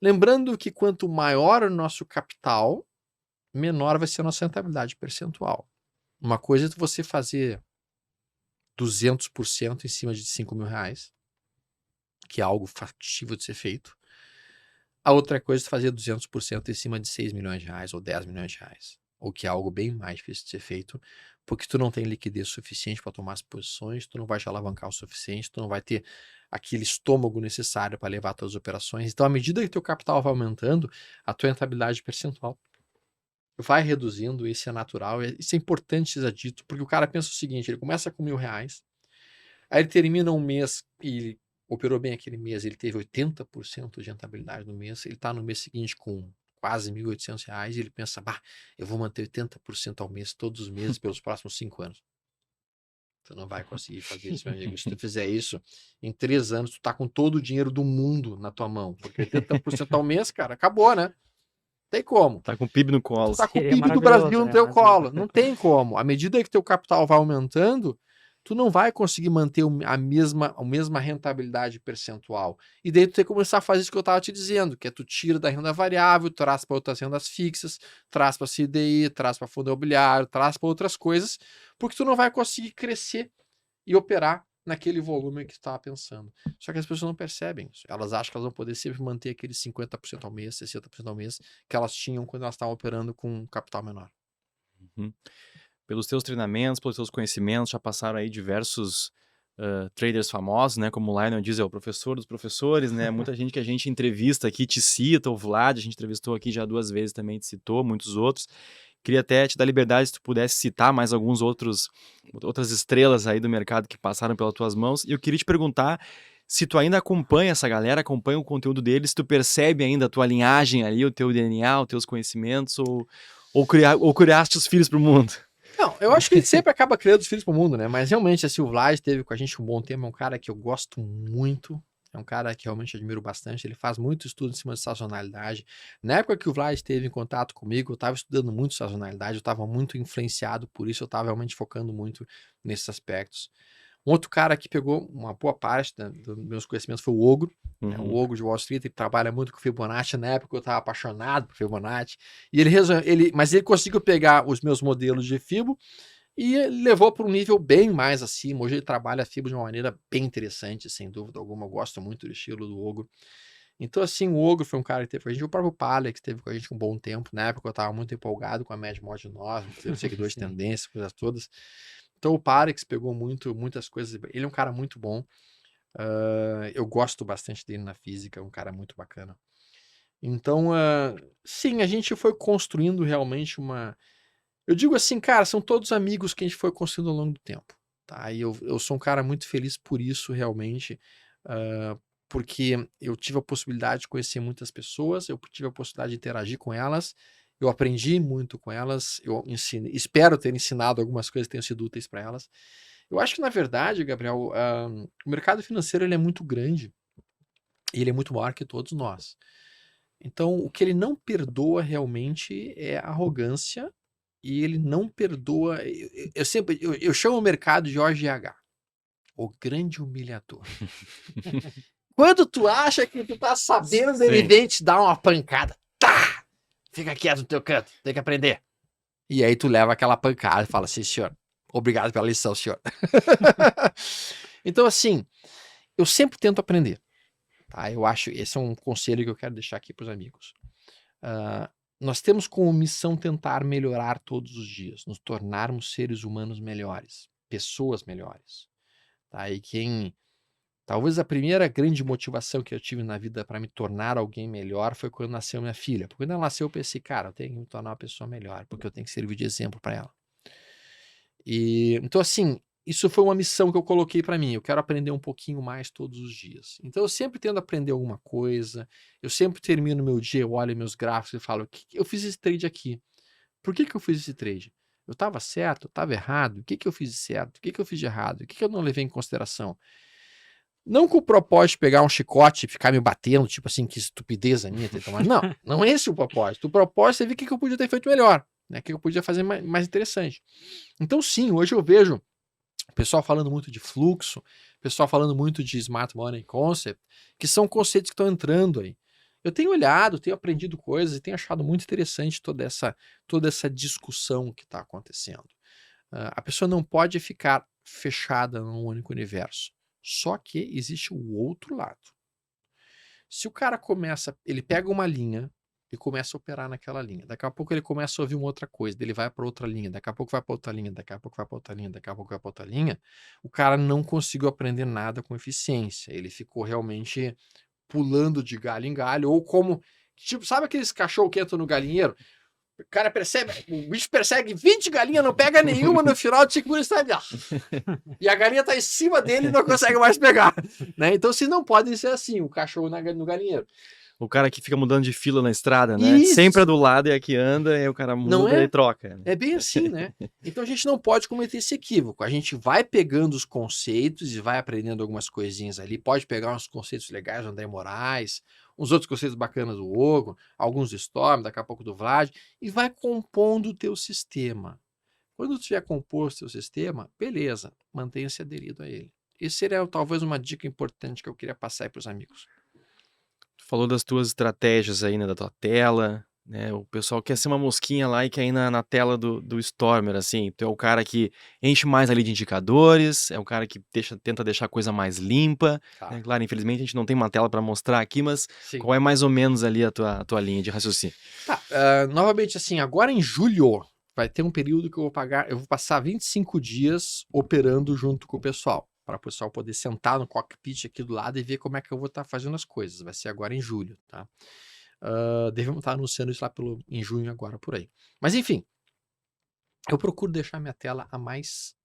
Lembrando que quanto maior o nosso capital, menor vai ser a nossa rentabilidade percentual. Uma coisa é você fazer 200% em cima de 5 mil reais, que é algo factível de ser feito. A outra coisa é fazer 200% em cima de 6 milhões de reais ou 10 milhões de reais, o que é algo bem mais difícil de ser feito, porque tu não tem liquidez suficiente para tomar as posições, tu não vai te alavancar o suficiente, tu não vai ter aquele estômago necessário para levar todas as operações. Então, à medida que teu capital vai aumentando, a tua rentabilidade percentual vai reduzindo, isso é natural, isso é importante ser dito, porque o cara pensa o seguinte, ele começa com R$1.000, aí ele termina um mês e operou bem aquele mês, ele teve 80% de rentabilidade no mês, ele está no mês seguinte com quase R$1.800 e ele pensa, eu vou manter 80% ao mês, todos os meses, pelos próximos 5 anos. Tu não vai conseguir fazer isso, meu amigo. Se tu fizer isso, em 3 anos, tu tá com todo o dinheiro do mundo na tua mão, porque 80% ao mês, cara, acabou, né? Tem como. Tá com o PIB no colo. Tu tá com o Seria PIB do maravilhoso, Brasil no né? teu Mas colo. Não tem como. À medida que teu capital vai aumentando, tu não vai conseguir manter a mesma rentabilidade percentual. E daí tu tem que começar a fazer isso que eu estava te dizendo, que é tu tira da renda variável, traz para outras rendas fixas, traz para CDI, traz para fundo imobiliário, traz para outras coisas, porque tu não vai conseguir crescer e operar naquele volume que tu estava pensando. Só que as pessoas não percebem isso. Elas acham que elas vão poder sempre manter aqueles 50% ao mês, 60% ao mês que elas tinham quando elas estavam operando com um capital menor. Uhum. Pelos teus treinamentos, pelos teus conhecimentos, já passaram aí diversos traders famosos, né? Como o Lionel diz, é o professor dos professores, né? Muita gente que a gente entrevista aqui te cita, o Vlad, a gente entrevistou aqui já 2 vezes também, te citou, muitos outros. Queria até te dar liberdade se tu pudesse citar mais outras estrelas aí do mercado que passaram pelas tuas mãos. E eu queria te perguntar se tu ainda acompanha essa galera, acompanha o conteúdo deles, se tu percebe ainda a tua linhagem ali, o teu DNA, os teus conhecimentos, ou criaste os filhos pro mundo. Não, eu acho que a gente sempre acaba criando os filhos pro mundo, né? Mas realmente, assim, o Vlad esteve com a gente um bom tempo, é um cara que eu gosto muito, é um cara que realmente admiro bastante, ele faz muito estudo em cima de sazonalidade. Na época que o Vlad esteve em contato comigo, eu estava estudando muito sazonalidade, eu estava muito influenciado por isso, eu estava realmente focando muito nesses aspectos. Um outro cara que pegou uma boa parte dos meus conhecimentos foi o Ogro, né? O Ogro de Wall Street, ele trabalha muito com Fibonacci. Na época eu estava apaixonado por Fibonacci, e mas ele conseguiu pegar os meus modelos de Fibo e levou para um nível bem mais acima. Hoje ele trabalha a Fibo de uma maneira bem interessante, sem dúvida alguma. Eu gosto muito do estilo do Ogro. Então, assim, o Ogro foi um cara que teve com a gente, o próprio Palex teve com a gente um bom tempo. Na época eu estava muito empolgado com a Mad Mod 9, seguidor de tendência, coisas todas. Então o Parex pegou muitas coisas. Ele é um cara muito bom. Eu gosto bastante dele na física, é um cara muito bacana. Então, sim, a gente foi construindo realmente uma... Eu digo assim, cara, são todos amigos que a gente foi construindo ao longo do tempo. Tá? E eu sou um cara muito feliz por isso, realmente. Porque eu tive a possibilidade de conhecer muitas pessoas, eu tive a possibilidade de interagir com elas, eu aprendi muito com elas, espero ter ensinado algumas coisas que tenham sido úteis para elas. Eu acho que, na verdade, Gabriel, o mercado financeiro ele é muito grande e ele é muito maior que todos nós. Então, o que ele não perdoa realmente é a arrogância e ele não perdoa... Eu chamo o mercado de OGH, o grande humilhador. Quando tu acha que tu tá sabendo, ele vem te dar uma pancada. Tá! Fica quieto no teu canto, tem que aprender. E aí tu leva aquela pancada e fala assim, senhor, obrigado pela lição, senhor. Então, assim, eu sempre tento aprender. Tá? Eu acho, esse é um conselho que eu quero deixar aqui para os amigos. Nós temos como missão tentar melhorar todos os dias, nos tornarmos seres humanos melhores, pessoas melhores. Tá? E talvez a primeira grande motivação que eu tive na vida para me tornar alguém melhor foi quando nasceu minha filha. Porque quando ela nasceu, eu pensei, cara, eu tenho que me tornar uma pessoa melhor, porque eu tenho que servir de exemplo para ela. Então, assim, isso foi uma missão que eu coloquei para mim. Eu quero aprender um pouquinho mais todos os dias. Então, eu sempre tento aprender alguma coisa. Eu sempre termino meu dia, eu olho meus gráficos e falo, eu fiz esse trade aqui. Por que eu fiz esse trade? Eu estava certo? Eu estava errado? O que eu fiz de certo? O que eu fiz de errado? O que eu não levei em consideração? Não com o propósito de pegar um chicote e ficar me batendo, tipo assim, que estupidez a minha. Não é esse o propósito. O propósito é ver o que eu podia ter feito melhor, né? O que eu podia fazer mais interessante. Então, sim, hoje eu vejo o pessoal falando muito de fluxo, o pessoal falando muito de Smart Money Concept, que são conceitos que estão entrando aí. Eu tenho olhado, tenho aprendido coisas e tenho achado muito interessante toda essa discussão que está acontecendo. A pessoa não pode ficar fechada num único universo. Só que existe o outro lado. Se o cara ele pega uma linha e começa a operar naquela linha, daqui a pouco ele começa a ouvir uma outra coisa, ele vai para outra linha, daqui a pouco vai para outra linha, daqui a pouco vai para outra linha, daqui a pouco vai para outra linha, o cara não conseguiu aprender nada com eficiência, ele ficou realmente pulando de galho em galho, ou como, tipo, sabe aqueles cachorros que entram no galinheiro? O cara o bicho persegue 20 galinhas, não pega nenhuma, no final tinha que está ali, ó. E a galinha tá em cima dele e não consegue mais pegar, né? Então, se não pode ser assim, o cachorro no galinheiro. O cara que fica mudando de fila na estrada, né? Isso. Sempre é do lado e aqui anda, e aí o cara Não muda é? e troca. Né? É bem assim, né? Então a gente não pode cometer esse equívoco. A gente vai pegando os conceitos e vai aprendendo algumas coisinhas ali. Pode pegar uns conceitos legais do André Moraes, uns outros conceitos bacanas do Ogo, alguns do Storm, daqui a pouco do Vlad, e vai compondo o teu sistema. Quando tu tiver composto o teu sistema, beleza, mantenha-se aderido a ele. Esse seria talvez uma dica importante que eu queria passar aí para os amigos. Tu falou das tuas estratégias aí, né? Da tua tela, né? O pessoal quer ser uma mosquinha lá e quer ir na tela do Stormer, assim. Tu é o cara que enche mais ali de indicadores, é o cara que tenta deixar a coisa mais limpa. Tá. Né? Claro, infelizmente a gente não tem uma tela para mostrar aqui, mas Sim. qual é mais ou menos ali a tua linha de raciocínio? Tá, novamente assim, agora em julho vai ter um período que eu vou passar 25 dias operando junto com o pessoal, para o pessoal poder sentar no cockpit aqui do lado e ver como é que eu vou estar fazendo as coisas. Vai ser agora em julho, tá? Devemos estar anunciando isso lá em junho agora, por aí. Mas enfim, eu procuro deixar minha tela a mais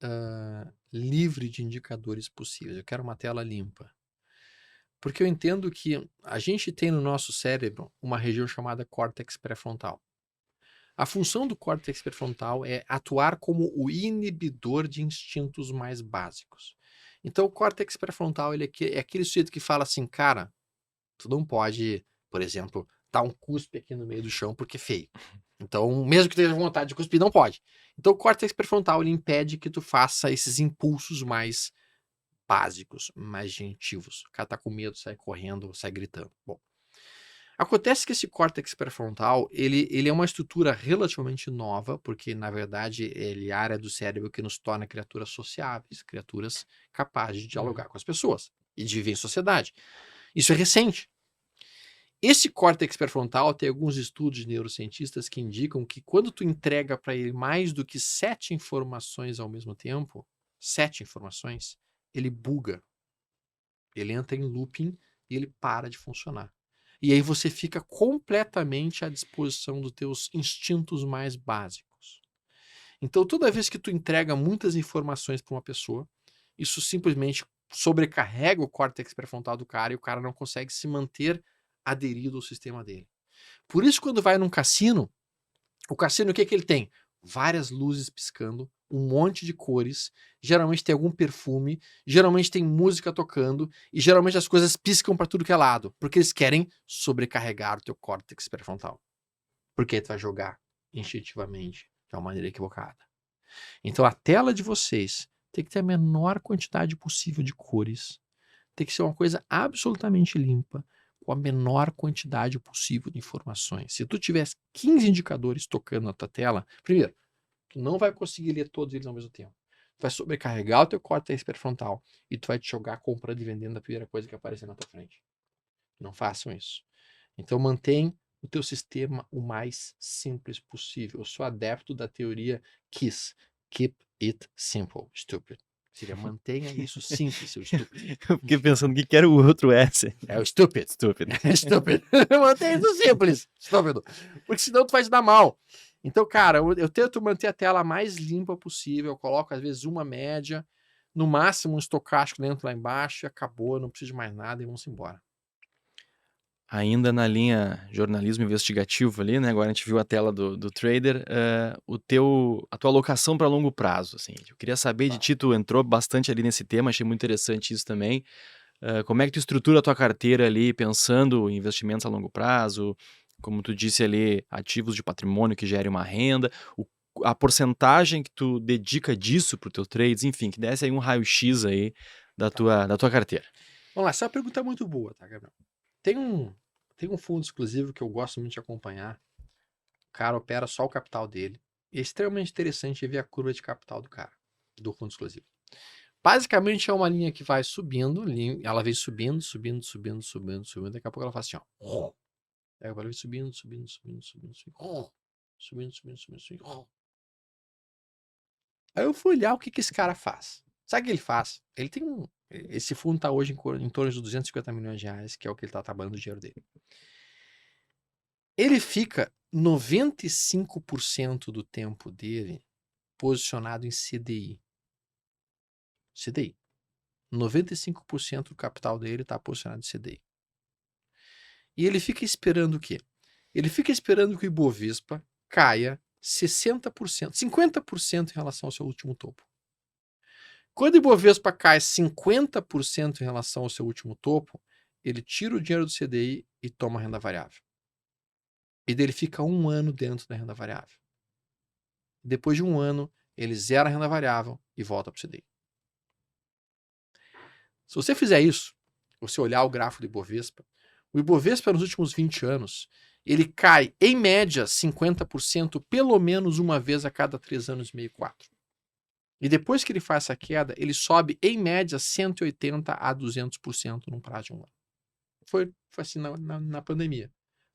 livre de indicadores possíveis. Eu quero uma tela limpa. Porque eu entendo que a gente tem no nosso cérebro uma região chamada córtex pré-frontal. A função do córtex pré-frontal é atuar como o inibidor de instintos mais básicos. Então, o córtex pré-frontal ele é aquele sujeito que fala assim, cara, tu não pode, por exemplo, dar um cuspe aqui no meio do chão porque é feio. Então, mesmo que tenha vontade de cuspir, não pode. Então, o córtex pré-frontal ele impede que tu faça esses impulsos mais básicos, mais gentivos. O cara tá com medo, sai correndo, sai gritando. Bom, acontece que esse córtex pré-frontal, ele é uma estrutura relativamente nova, porque, na verdade, ele é a área do cérebro que nos torna criaturas sociáveis, criaturas capazes de dialogar com as pessoas e de viver em sociedade. Isso é recente. Esse córtex pré-frontal tem alguns estudos de neurocientistas que indicam que quando tu entrega para ele mais do que 7 informações ao mesmo tempo, 7 informações, ele buga. Ele entra em looping e ele para de funcionar. E aí você fica completamente à disposição dos teus instintos mais básicos. Então, toda vez que tu entrega muitas informações para uma pessoa, isso simplesmente sobrecarrega o córtex pré-frontal do cara e o cara não consegue se manter aderido ao sistema dele. Por isso, quando vai num cassino, o cassino o que ele tem? Várias luzes piscando, um monte de cores, geralmente tem algum perfume, geralmente tem música tocando e geralmente as coisas piscam para tudo que é lado, porque eles querem sobrecarregar o teu córtex pré-frontal. Porque aí tu vai jogar instintivamente de uma maneira equivocada. Então a tela de vocês tem que ter a menor quantidade possível de cores, tem que ser uma coisa absolutamente limpa, com a menor quantidade possível de informações. Se tu tivesse 15 indicadores tocando na tua tela, primeiro, tu não vai conseguir ler todos eles ao mesmo tempo. Tu vai sobrecarregar o teu córtex pré-frontal e tu vai te jogar comprando e vendendo a primeira coisa que aparecer na tua frente. Não façam isso. Então mantém o teu sistema o mais simples possível. Eu sou adepto da teoria KISS. Keep it simple, stupid. Seria mantenha isso simples, seu estúpido. Eu fiquei pensando o que era o outro S. É o stupid. Estúpido. É estúpido. Mantenha isso simples, estúpido. Porque senão tu vai te dar mal. Então, cara, eu tento manter a tela mais limpa possível. Eu coloco, às vezes, uma média. No máximo, um estocástico dentro lá embaixo. E acabou, não preciso de mais nada e vamos embora. Ainda na linha jornalismo investigativo ali, né? Agora a gente viu a tela do trader, a tua alocação para longo prazo, assim. Eu queria saber de ti, tu entrou bastante ali nesse tema, achei muito interessante isso também. Como é que tu estrutura a tua carteira ali, pensando em investimentos a longo prazo, como tu disse ali, ativos de patrimônio que gerem uma renda, a porcentagem que tu dedica disso para os teus trades, enfim, que desse aí um raio-x aí da tua carteira. Vamos lá, essa é uma pergunta muito boa, tá, Gabriel? Tem um fundo exclusivo que eu gosto muito de acompanhar. O cara opera só o capital dele. E é extremamente interessante ver a curva de capital do cara, do fundo exclusivo. Basicamente é uma linha que vai subindo, ela vem subindo, subindo, subindo, subindo, subindo. Daqui a pouco ela faz assim, ó. Aí ela vai subindo, subindo, subindo, subindo, subindo. Subindo, subindo, subindo, subindo. Aí eu fui olhar o que esse cara faz. Sabe o que ele faz? Ele tem esse fundo está hoje em torno de 250 milhões de reais, que é o que ele está trabalhando o dinheiro dele. Ele fica 95% do tempo dele posicionado em CDI. CDI. 95% do capital dele está posicionado em CDI. E ele fica esperando o quê? Ele fica esperando que o Ibovespa caia 60%, 50% em relação ao seu último topo. Quando o Ibovespa cai 50% em relação ao seu último topo, ele tira o dinheiro do CDI e toma a renda variável. E daí ele fica 1 ano dentro da renda variável. Depois de 1 ano, ele zera a renda variável e volta para o CDI. Se você fizer isso, você olhar o gráfico do Ibovespa, o Ibovespa nos últimos 20 anos, ele cai, em média, 50% pelo menos uma vez a cada 3 anos e meio, 4. E depois que ele faz essa queda, ele sobe, em média, 180% a 200% num prazo de 1 ano. Foi assim na pandemia.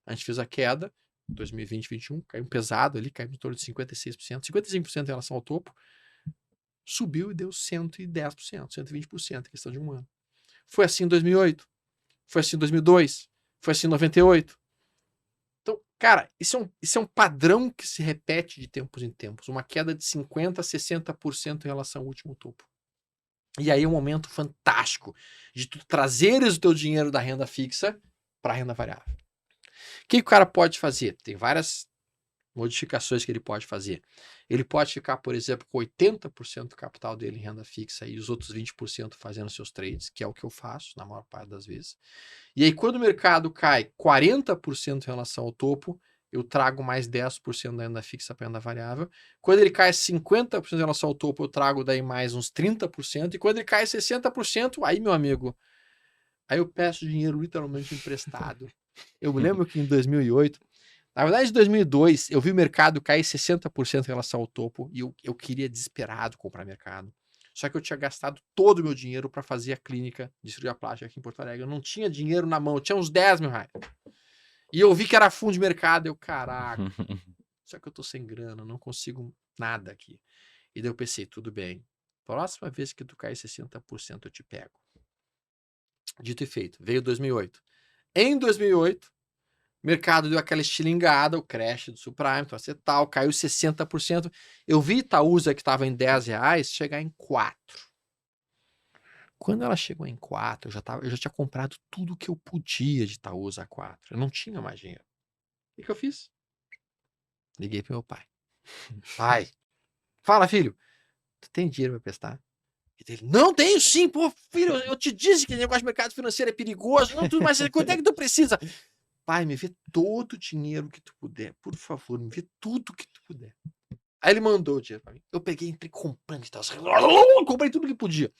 A gente fez a queda, 2020, 2021, caiu pesado ali, caiu em torno de 56%, 55% em relação ao topo, subiu e deu 110%, 120% em questão de 1 ano. Foi assim em 2008, foi assim em 2002, foi assim em 98. Então, cara, isso é um padrão que se repete de tempos em tempos, uma queda de 50% a 60% em relação ao último topo. E aí é um momento fantástico de tu trazeres o teu dinheiro da renda fixa para a renda variável. O que o cara pode fazer? Tem várias modificações que ele pode fazer. Ele pode ficar, por exemplo, com 80% do capital dele em renda fixa e os outros 20% fazendo seus trades, que é o que eu faço na maior parte das vezes. E aí, quando o mercado cai 40% em relação ao topo, eu trago mais 10% da renda fixa para a renda variável. Quando ele cai 50% em relação ao topo, eu trago daí mais uns 30%. E quando ele cai 60%, aí, meu amigo, aí eu peço dinheiro literalmente emprestado. Eu me lembro que em 2008, na verdade, em 2002, eu vi o mercado cair 60% em relação ao topo e eu queria desesperado comprar mercado. Só que eu tinha gastado todo o meu dinheiro para fazer a clínica de cirurgia plástica aqui em Porto Alegre. Eu não tinha dinheiro na mão, eu tinha uns 10 mil reais. E eu vi que era fundo de mercado, eu, caraca, só que eu tô sem grana, não consigo nada aqui. E daí eu pensei, tudo bem, próxima vez que tu cair 60% eu te pego. Dito e feito, veio 2008. Em 2008, o mercado deu aquela estilingada, o crash do subprime, tal, caiu 60%. Eu vi Itaúsa, que estava em 10 reais, chegar em 4. Quando ela chegou em 4, eu já tinha comprado tudo que eu podia de Itaúsa a 4. Eu não tinha mais dinheiro. O que eu fiz? Liguei pro meu pai. Pai, fala, filho, tu tem dinheiro pra prestar? E ele, não tenho sim, pô, filho, eu te disse que negócio de mercado financeiro é perigoso, não tudo mais, quanto é que tu precisa? Pai, me vê todo o dinheiro que tu puder, por favor, me vê tudo que tu puder. Aí ele mandou o dinheiro pra mim. Eu peguei, entrei comprando e tal, comprei tudo que podia.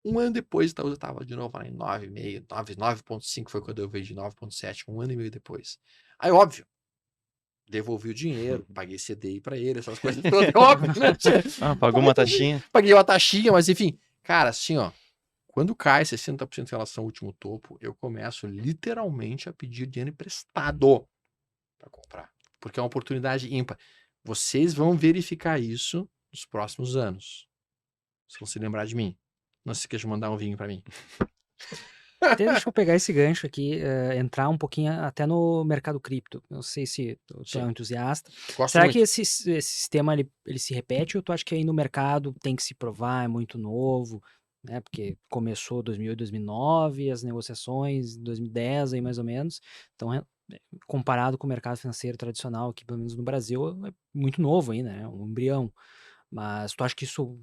1 ano depois, Itaúsa estava de novo lá em 9,5, 9,5 foi quando eu vendi 9,7, 1 ano e meio depois. Aí, óbvio, devolvi o dinheiro, paguei CDI pra ele, essas coisas todas, óbvio, né? Pagou uma taxinha? Paguei uma taxinha, mas enfim, cara, assim, ó, quando cai 60% em relação ao último topo, eu começo literalmente a pedir dinheiro emprestado para comprar, porque é uma oportunidade ímpar. Vocês vão verificar isso nos próximos anos. Vocês vão se lembrar de mim. Não se esqueça de mandar um vinho para mim. Até deixa eu pegar esse gancho aqui, entrar um pouquinho até no mercado cripto. Não sei se tu é um entusiasta. Gosto Será muito. que esse sistema ele se repete ou tu acha que aí no mercado tem que se provar, é muito novo, né? Porque começou 2008, 2009, as negociações em 2010 aí mais ou menos. Então, comparado com o mercado financeiro tradicional, que pelo menos no Brasil é muito novo ainda, né? Um embrião. Mas tu acha que isso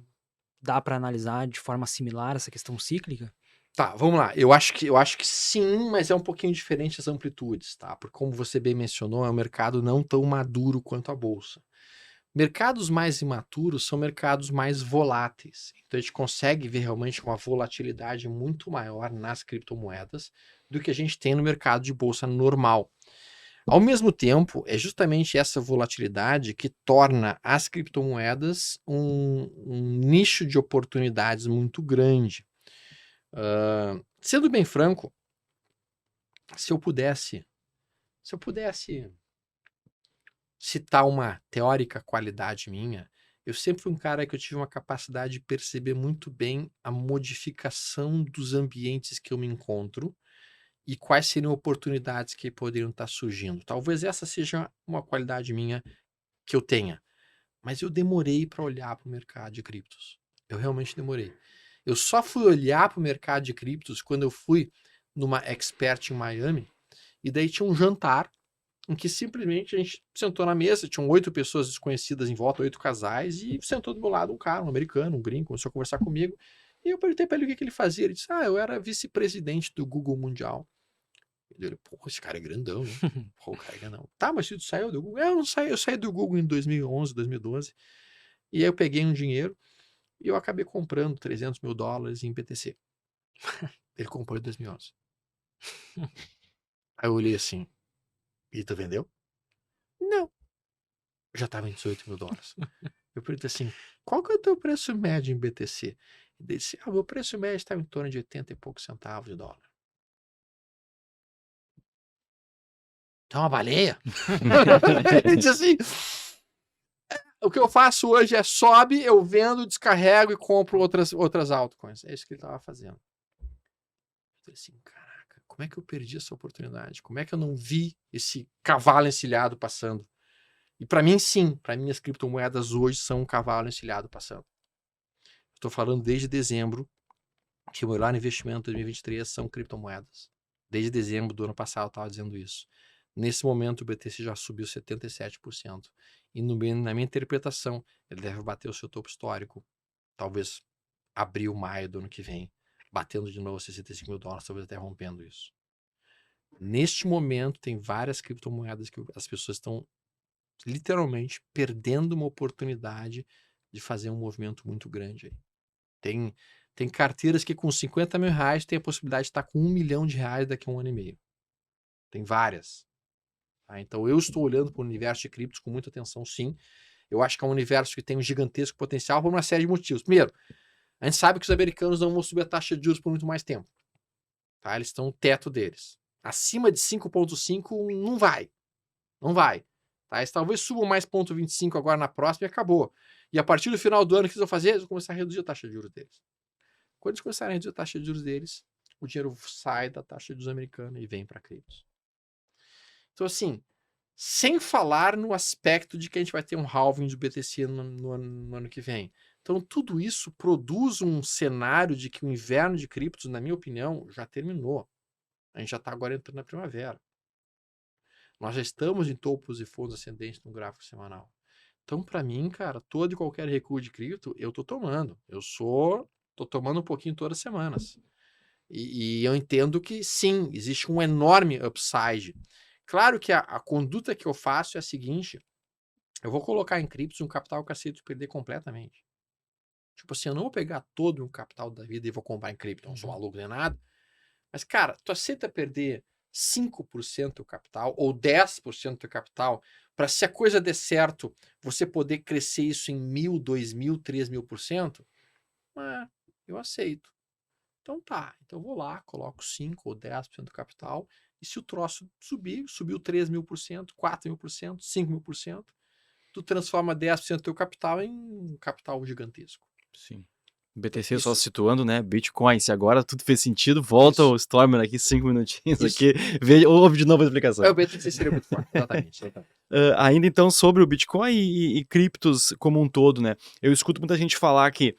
dá para analisar de forma similar essa questão cíclica? Tá, vamos lá. Eu acho que sim, mas é um pouquinho diferente as amplitudes, tá? Porque como você bem mencionou, é um mercado não tão maduro quanto a bolsa. Mercados mais imaturos são mercados mais voláteis. Então a gente consegue ver realmente uma volatilidade muito maior nas criptomoedas do que a gente tem no mercado de bolsa normal. Ao mesmo tempo, é justamente essa volatilidade que torna as criptomoedas um nicho de oportunidades muito grande. Sendo bem franco, se eu pudesse citar uma teórica qualidade minha, eu sempre fui um cara que eu tive uma capacidade de perceber muito bem a modificação dos ambientes que eu me encontro e quais seriam oportunidades que poderiam estar surgindo. Talvez essa seja uma qualidade minha que eu tenha, mas eu demorei para olhar para o mercado de criptos. Eu realmente demorei. Eu só fui olhar para o mercado de criptos quando eu fui numa expert em Miami E daí tinha um jantar em que simplesmente a gente sentou na mesa, tinham 8 pessoas desconhecidas em volta, 8 casais, e sentou do meu lado um cara, um americano, um gringo, começou a conversar comigo. E eu perguntei para ele o que ele fazia. Ele disse, eu era vice-presidente do Google Mundial. Ele, pô, esse cara é grandão, né? Pô, o cara é grandão. Tá, mas tu saiu do Google? Eu não saí, eu saí do Google em 2011, 2012. E aí eu peguei um dinheiro e eu acabei comprando $300 mil em BTC. Ele comprou em 2011. Aí eu olhei assim, e tu vendeu? Não. Já estava em $18 mil. Eu perguntei assim, qual que é o teu preço médio em BTC? Ele disse, meu preço médio estava em torno de 80 e poucos centavos de dólar. Então uma baleia? Ele disse assim, o que eu faço hoje é sobe, eu vendo, descarrego e compro outras altcoins. É isso que ele estava fazendo. Eu falei assim, caraca, como é que eu perdi essa oportunidade? Como é que eu não vi esse cavalo encilhado passando? E para mim, sim, para mim as criptomoedas hoje são um cavalo encilhado passando. Estou falando desde dezembro, que o meu melhor investimento em 2023 são criptomoedas. Desde dezembro do ano passado eu estava dizendo isso. Nesse momento o BTC já subiu 77%. E na minha interpretação, ele deve bater o seu topo histórico. Talvez abril, maio do ano que vem. Batendo de novo 65 mil dólares, talvez até rompendo isso. Neste momento, tem várias criptomoedas que as pessoas estão literalmente perdendo uma oportunidade de fazer um movimento muito grande aí. Tem carteiras que com 50 mil reais tem a possibilidade de estar com 1 milhão de reais daqui a 1 ano e meio. Tem várias. Tá? Então eu estou olhando para o universo de criptos com muita atenção, sim. Eu acho que é um universo que tem um gigantesco potencial por uma série de motivos. Primeiro, a gente sabe que os americanos não vão subir a taxa de juros por muito mais tempo. Tá? Eles estão no teto deles. Acima de 5,5 não vai. Não vai. Tá? Eles talvez subam mais 0,25 agora na próxima e acabou. E a partir do final do ano, o que eles vão fazer? Eles vão começar a reduzir a taxa de juros deles. Quando eles começarem a reduzir a taxa de juros deles, o dinheiro sai da taxa de juros americana e vem para criptos. Então, assim, sem falar no aspecto de que a gente vai ter um halving do BTC no ano que vem. Então, tudo isso produz um cenário de que o inverno de criptos, na minha opinião, já terminou. A gente já está agora entrando na primavera. Nós já estamos em topos e fundos ascendentes no gráfico semanal. Então, para mim, cara, todo e qualquer recuo de cripto, eu tô tomando. Tô tomando um pouquinho todas as semanas. E eu entendo que, sim, existe um enorme upside. Claro que a conduta que eu faço é a seguinte, eu vou colocar em criptos um capital que eu aceito perder completamente. Tipo assim, eu não vou pegar todo o capital da vida e vou comprar em cripto, não sou maluco nem nada. Mas, cara, tu aceita perder 5% do capital ou 10% do capital para, se a coisa der certo, você poder crescer isso em 1.000, 2.000, 3.000%? Eu aceito. Então tá, então eu vou lá, coloco 5 ou 10% do capital e se o troço subiu 3.000%, 4.000%, 5.000%, tu transforma 10% do teu capital em um capital gigantesco. Sim. BTC Isso. só situando, né? Bitcoin, se agora tudo fez sentido, volta Isso. o Stormer aqui 5 minutinhos Isso. aqui, ouve de novo a explicação. O BTC seria muito forte, exatamente. Ainda então sobre o Bitcoin e criptos como um todo, né? Eu escuto muita gente falar que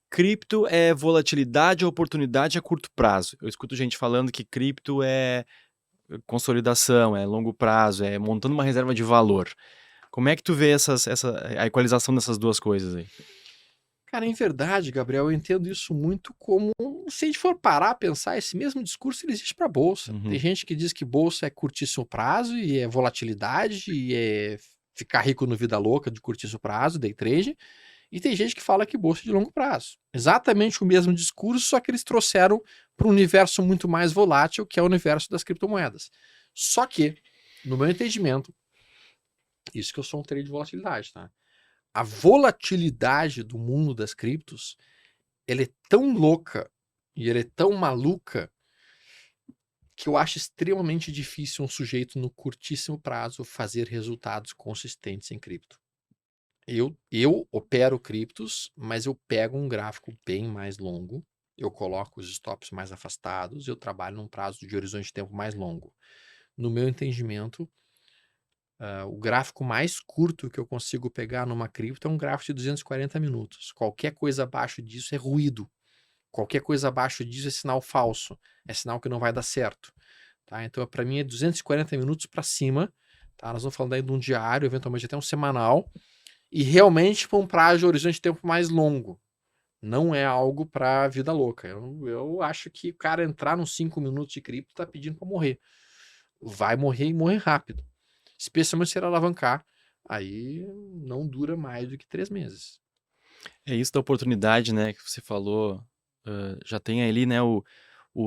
cripto é volatilidade e oportunidade a curto prazo. Eu escuto gente falando que cripto é consolidação, é longo prazo, é montando uma reserva de valor. Como é que tu vê a equalização dessas duas coisas aí? Cara, em verdade, Gabriel, eu entendo isso muito como, se a gente for parar a pensar, esse mesmo discurso ele existe para bolsa. Uhum. Tem gente que diz que bolsa é curtíssimo prazo e é volatilidade e é ficar rico no vida louca de curtíssimo prazo, day trade. E tem gente que fala que bolsa é de longo prazo. Exatamente o mesmo discurso, só que eles trouxeram para um universo muito mais volátil, que é o universo das criptomoedas. Só que, no meu entendimento, isso que eu sou um trader de volatilidade, tá? A volatilidade do mundo das criptos, ela é tão louca e ela é tão maluca que eu acho extremamente difícil um sujeito no curtíssimo prazo fazer resultados consistentes em cripto. Eu opero criptos, mas eu pego um gráfico bem mais longo, eu coloco os stops mais afastados, eu trabalho num prazo de horizonte de tempo mais longo. No meu entendimento, o gráfico mais curto que eu consigo pegar numa cripto é um gráfico de 240 minutos. Qualquer coisa abaixo disso é ruído. Qualquer coisa abaixo disso é sinal falso. É sinal que não vai dar certo. tá? Então, para mim, é 240 minutos para cima, tá? Nós vamos falando aí de um diário, eventualmente até um semanal, e realmente para um prazo de horizonte de tempo mais longo. Não é algo para vida louca. Eu acho que o cara entrar nos 5 minutos de cripto tá pedindo para morrer. Vai morrer e morrer rápido. Especialmente se ele alavancar, aí não dura mais do que 3 meses. É isso da oportunidade, né, que você falou. Já tem ali, né, o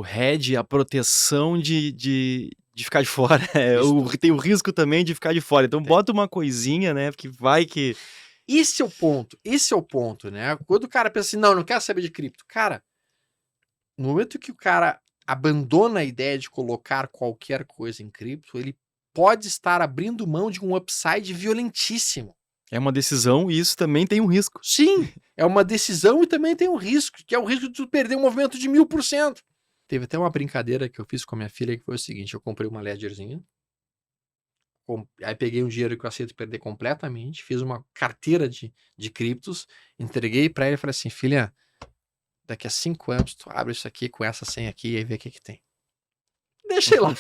hedge, a proteção de ficar de fora. Tem o risco também de ficar de fora. Então bota uma coisinha, né, porque vai que... Esse é o ponto, né? Quando o cara pensa assim, não quero saber de cripto. Cara, no momento que o cara abandona a ideia de colocar qualquer coisa em cripto, ele pode estar abrindo mão de um upside violentíssimo. É uma decisão e isso também tem um risco. Sim, é uma decisão e também tem um risco, que é o risco de tu perder um movimento de 1000%. Teve até uma brincadeira que eu fiz com a minha filha, que foi o seguinte, eu comprei uma Ledgerzinha, aí peguei um dinheiro que eu aceito perder completamente, fiz uma carteira de criptos, entreguei pra ela e falei assim, filha, daqui a 5 anos tu abre isso aqui com essa senha aqui e aí vê o que tem. Deixei lá.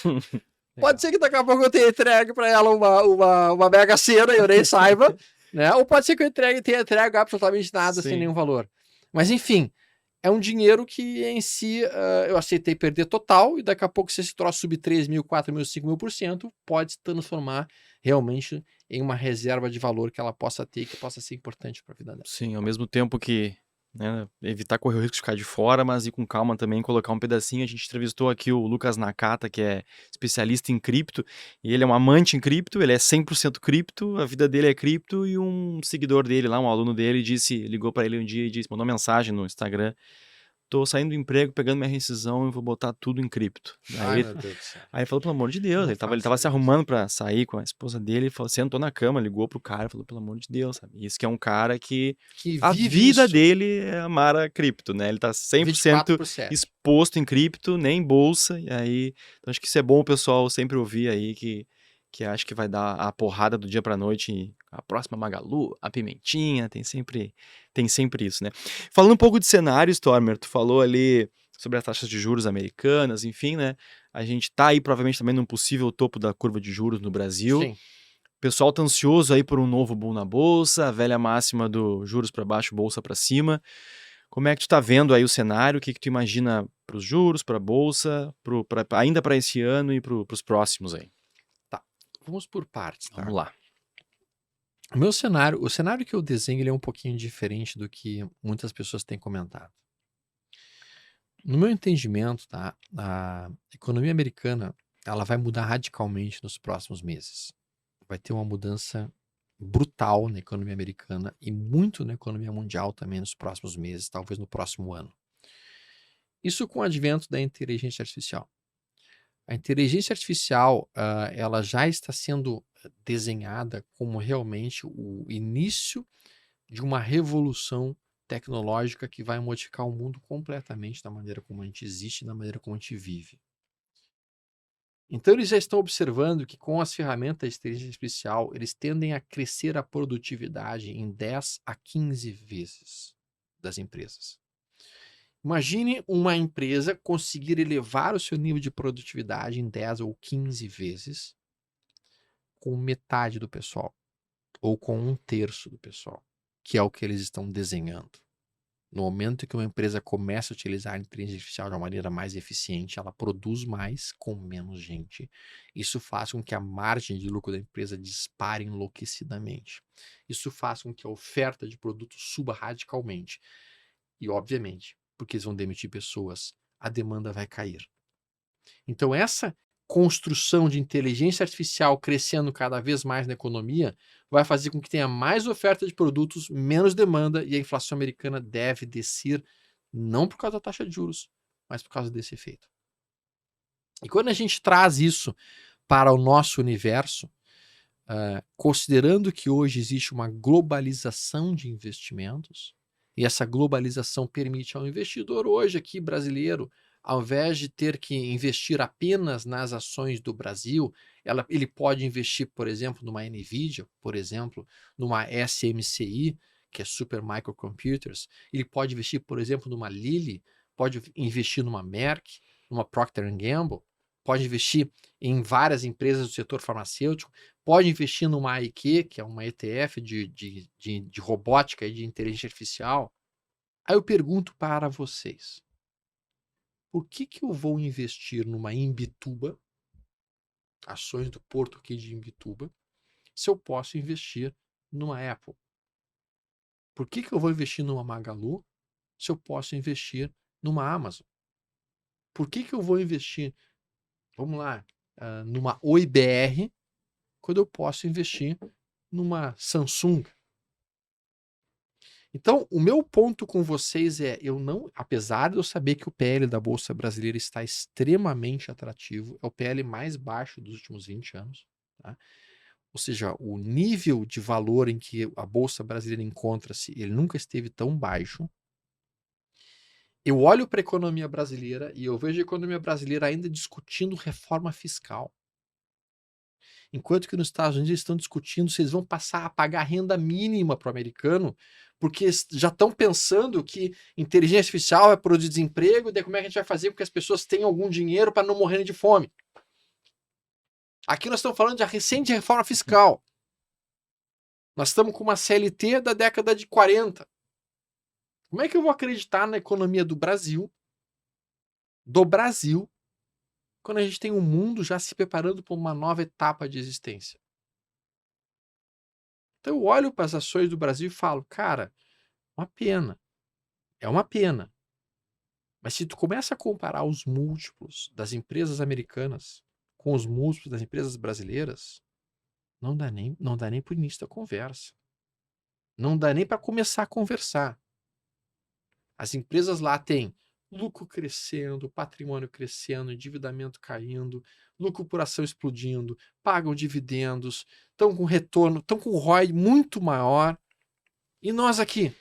Pode ser que daqui a pouco eu tenha entregue pra ela uma Mega Sena e eu nem saiba, né? Ou pode ser que eu tenha entregue absolutamente nada sem nenhum valor. Mas enfim, é um dinheiro que em si eu aceitei perder total e daqui a pouco se esse troço subir 3 mil, 4 mil, 5 mil%, pode se transformar realmente em uma reserva de valor que ela possa ter, que possa ser importante para a vida dela. Sim, ao mesmo tempo que, né, evitar correr o risco de ficar de fora, mas ir com calma também, colocar um pedacinho. A gente entrevistou aqui o Lucas Nakata, que é especialista em cripto, e ele é um amante em cripto, ele é 100% cripto, a vida dele é cripto, e um seguidor dele lá, um aluno dele, ligou para ele um dia e mandou mensagem no Instagram: tô saindo do emprego, pegando minha rescisão e vou botar tudo em cripto. Ai, meu Deus do céu. Aí falou, pelo amor de Deus, Não ele tava faça se arrumando pra sair com a esposa dele, falou, sentou na cama, ligou pro cara, falou, pelo amor de Deus, sabe? Isso que é um cara que a vive vida isso. dele é amar a cripto, né? Ele tá 100% 24/7. exposto em cripto, nem em bolsa, e aí, então acho que isso é bom o pessoal sempre ouvir aí, que acho que vai dar a porrada do dia pra noite, a próxima Magalu, a pimentinha, tem sempre isso, né? Falando um pouco de cenário, Stormer, tu falou ali sobre as taxas de juros americanas, enfim, né? A gente tá aí provavelmente também num possível topo da curva de juros no Brasil. Sim. O pessoal tá ansioso aí por um novo boom na bolsa, a velha máxima do juros para baixo, bolsa para cima. Como é que tu tá vendo aí o cenário? O que tu imagina para os juros, para a bolsa, ainda para esse ano e para os próximos aí? Tá. Vamos por partes, tá? Vamos lá. O cenário que eu desenho, ele é um pouquinho diferente do que muitas pessoas têm comentado. No meu entendimento, tá, a economia americana, ela vai mudar radicalmente nos próximos meses. Vai ter uma mudança brutal na economia americana e muito na economia mundial também nos próximos meses, talvez no próximo ano. Isso com o advento da inteligência artificial. A inteligência artificial, ela já está sendo desenhada como realmente o início de uma revolução tecnológica que vai modificar o mundo completamente da maneira como a gente existe, da maneira como a gente vive. Então eles já estão observando que com as ferramentas de inteligência artificial, eles tendem a crescer a produtividade em 10 a 15 vezes das empresas. Imagine uma empresa conseguir elevar o seu nível de produtividade em 10 ou 15 vezes com metade do pessoal, ou com 1/3 do pessoal, que é o que eles estão desenhando. No momento que uma empresa começa a utilizar a inteligência artificial de uma maneira mais eficiente, ela produz mais com menos gente. Isso faz com que a margem de lucro da empresa dispare enlouquecidamente. Isso faz com que a oferta de produtos suba radicalmente. E, obviamente, porque eles vão demitir pessoas, a demanda vai cair. Então, essa construção de inteligência artificial crescendo cada vez mais na economia vai fazer com que tenha mais oferta de produtos, menos demanda, e a inflação americana deve descer, não por causa da taxa de juros, mas por causa desse efeito. E quando a gente traz isso para o nosso universo, considerando que hoje existe uma globalização de investimentos, e essa globalização permite ao investidor hoje aqui brasileiro, ao invés de ter que investir apenas nas ações do Brasil, ele pode investir, por exemplo, numa NVIDIA, por exemplo, numa SMCI, que é Super Microcomputers, ele pode investir, por exemplo, numa Lilly, pode investir numa Merck, numa Procter & Gamble, pode investir em várias empresas do setor farmacêutico, pode investir numa AIQ, que é uma ETF de robótica e de inteligência artificial. Aí eu pergunto para vocês, por que eu vou investir numa Imbituba, ações do Porto aqui de Imbituba, se eu posso investir numa Apple? Por que eu vou investir numa Magalu se eu posso investir numa Amazon? Por que eu vou investir, vamos lá, numa OIBR quando eu posso investir numa Samsung? Então, o meu ponto com vocês é, apesar de eu saber que o PL da Bolsa Brasileira está extremamente atrativo, é o PL mais baixo dos últimos 20 anos, tá? Ou seja, o nível de valor em que a Bolsa Brasileira encontra-se, ele nunca esteve tão baixo. Eu olho para a economia brasileira e eu vejo a economia brasileira ainda discutindo reforma fiscal. Enquanto que nos Estados Unidos eles estão discutindo se eles vão passar a pagar renda mínima para o americano, porque já estão pensando que inteligência artificial vai produzir desemprego, e daí como é que a gente vai fazer com que as pessoas tenham algum dinheiro para não morrerem de fome? Aqui nós estamos falando de recente reforma fiscal. Nós estamos com uma CLT da década de 40. Como é que eu vou acreditar na economia do Brasil, quando a gente tem um mundo já se preparando para uma nova etapa de existência? Então eu olho para as ações do Brasil e falo, cara, uma pena. É uma pena. Mas se tu começa a comparar os múltiplos das empresas americanas com os múltiplos das empresas brasileiras, não dá nem para o início da conversa. Não dá nem para começar a conversar. As empresas lá têm lucro crescendo, patrimônio crescendo, endividamento caindo, lucro por ação explodindo, pagam dividendos, estão com retorno, estão com ROI muito maior. E nós aqui?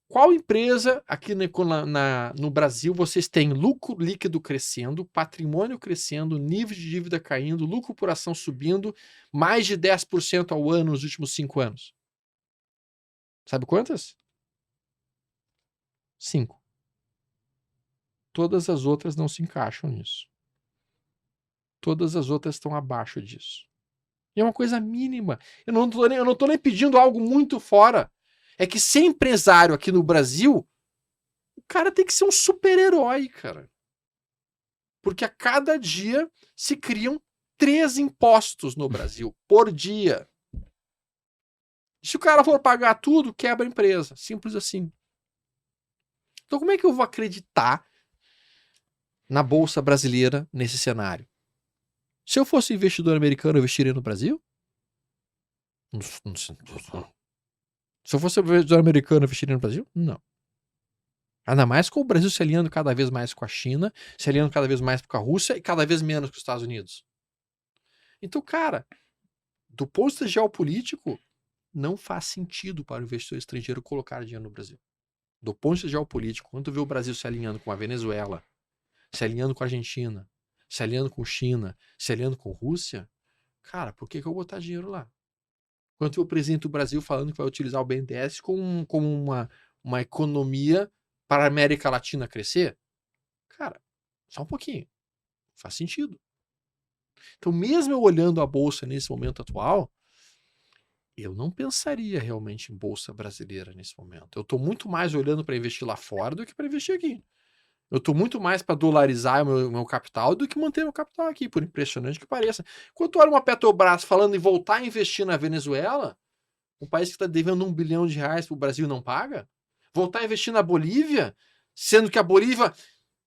Qual empresa aqui no Brasil vocês têm lucro líquido crescendo, patrimônio crescendo, nível de dívida caindo, lucro por ação subindo, mais de 10% ao ano nos últimos 5 anos? Sabe quantas? 5. Todas as outras não se encaixam nisso. Todas as outras estão abaixo disso. E é uma coisa mínima. Eu não tô nem pedindo algo muito fora. É que ser empresário aqui no Brasil, o cara tem que ser um super-herói, cara. Porque a cada dia se criam 3 impostos no Brasil, por dia. Se o cara for pagar tudo, quebra a empresa. Simples assim. Então como é que eu vou acreditar na Bolsa Brasileira nesse cenário? Se eu fosse investidor americano, eu investiria no Brasil? Se eu fosse investidor americano, eu investiria no Brasil? Não. Ainda mais com o Brasil se alinhando cada vez mais com a China, se alinhando cada vez mais com a Rússia e cada vez menos com os Estados Unidos. Então, cara, do ponto de vista geopolítico, não faz sentido para o investidor estrangeiro colocar dinheiro no Brasil. Do ponto de vista geopolítico, quando tu vê o Brasil se alinhando com a Venezuela, se alinhando com a Argentina, se alinhando com China, se alinhando com Rússia, cara, por que eu vou botar dinheiro lá? Quando o presidente do Brasil falando que vai utilizar o BNDES como uma economia para a América Latina crescer, cara, só um pouquinho. Faz sentido. Então, mesmo eu olhando a Bolsa nesse momento atual, eu não pensaria realmente em Bolsa Brasileira nesse momento. Eu estou muito mais olhando para investir lá fora do que para investir aqui. Eu estou muito mais para dolarizar o meu capital do que manter meu capital aqui, por impressionante que pareça. Quando tu olha uma Petrobras falando em voltar a investir na Venezuela, um país que está devendo R$1 bilhão para o Brasil não paga, voltar a investir na Bolívia, sendo que a Bolívia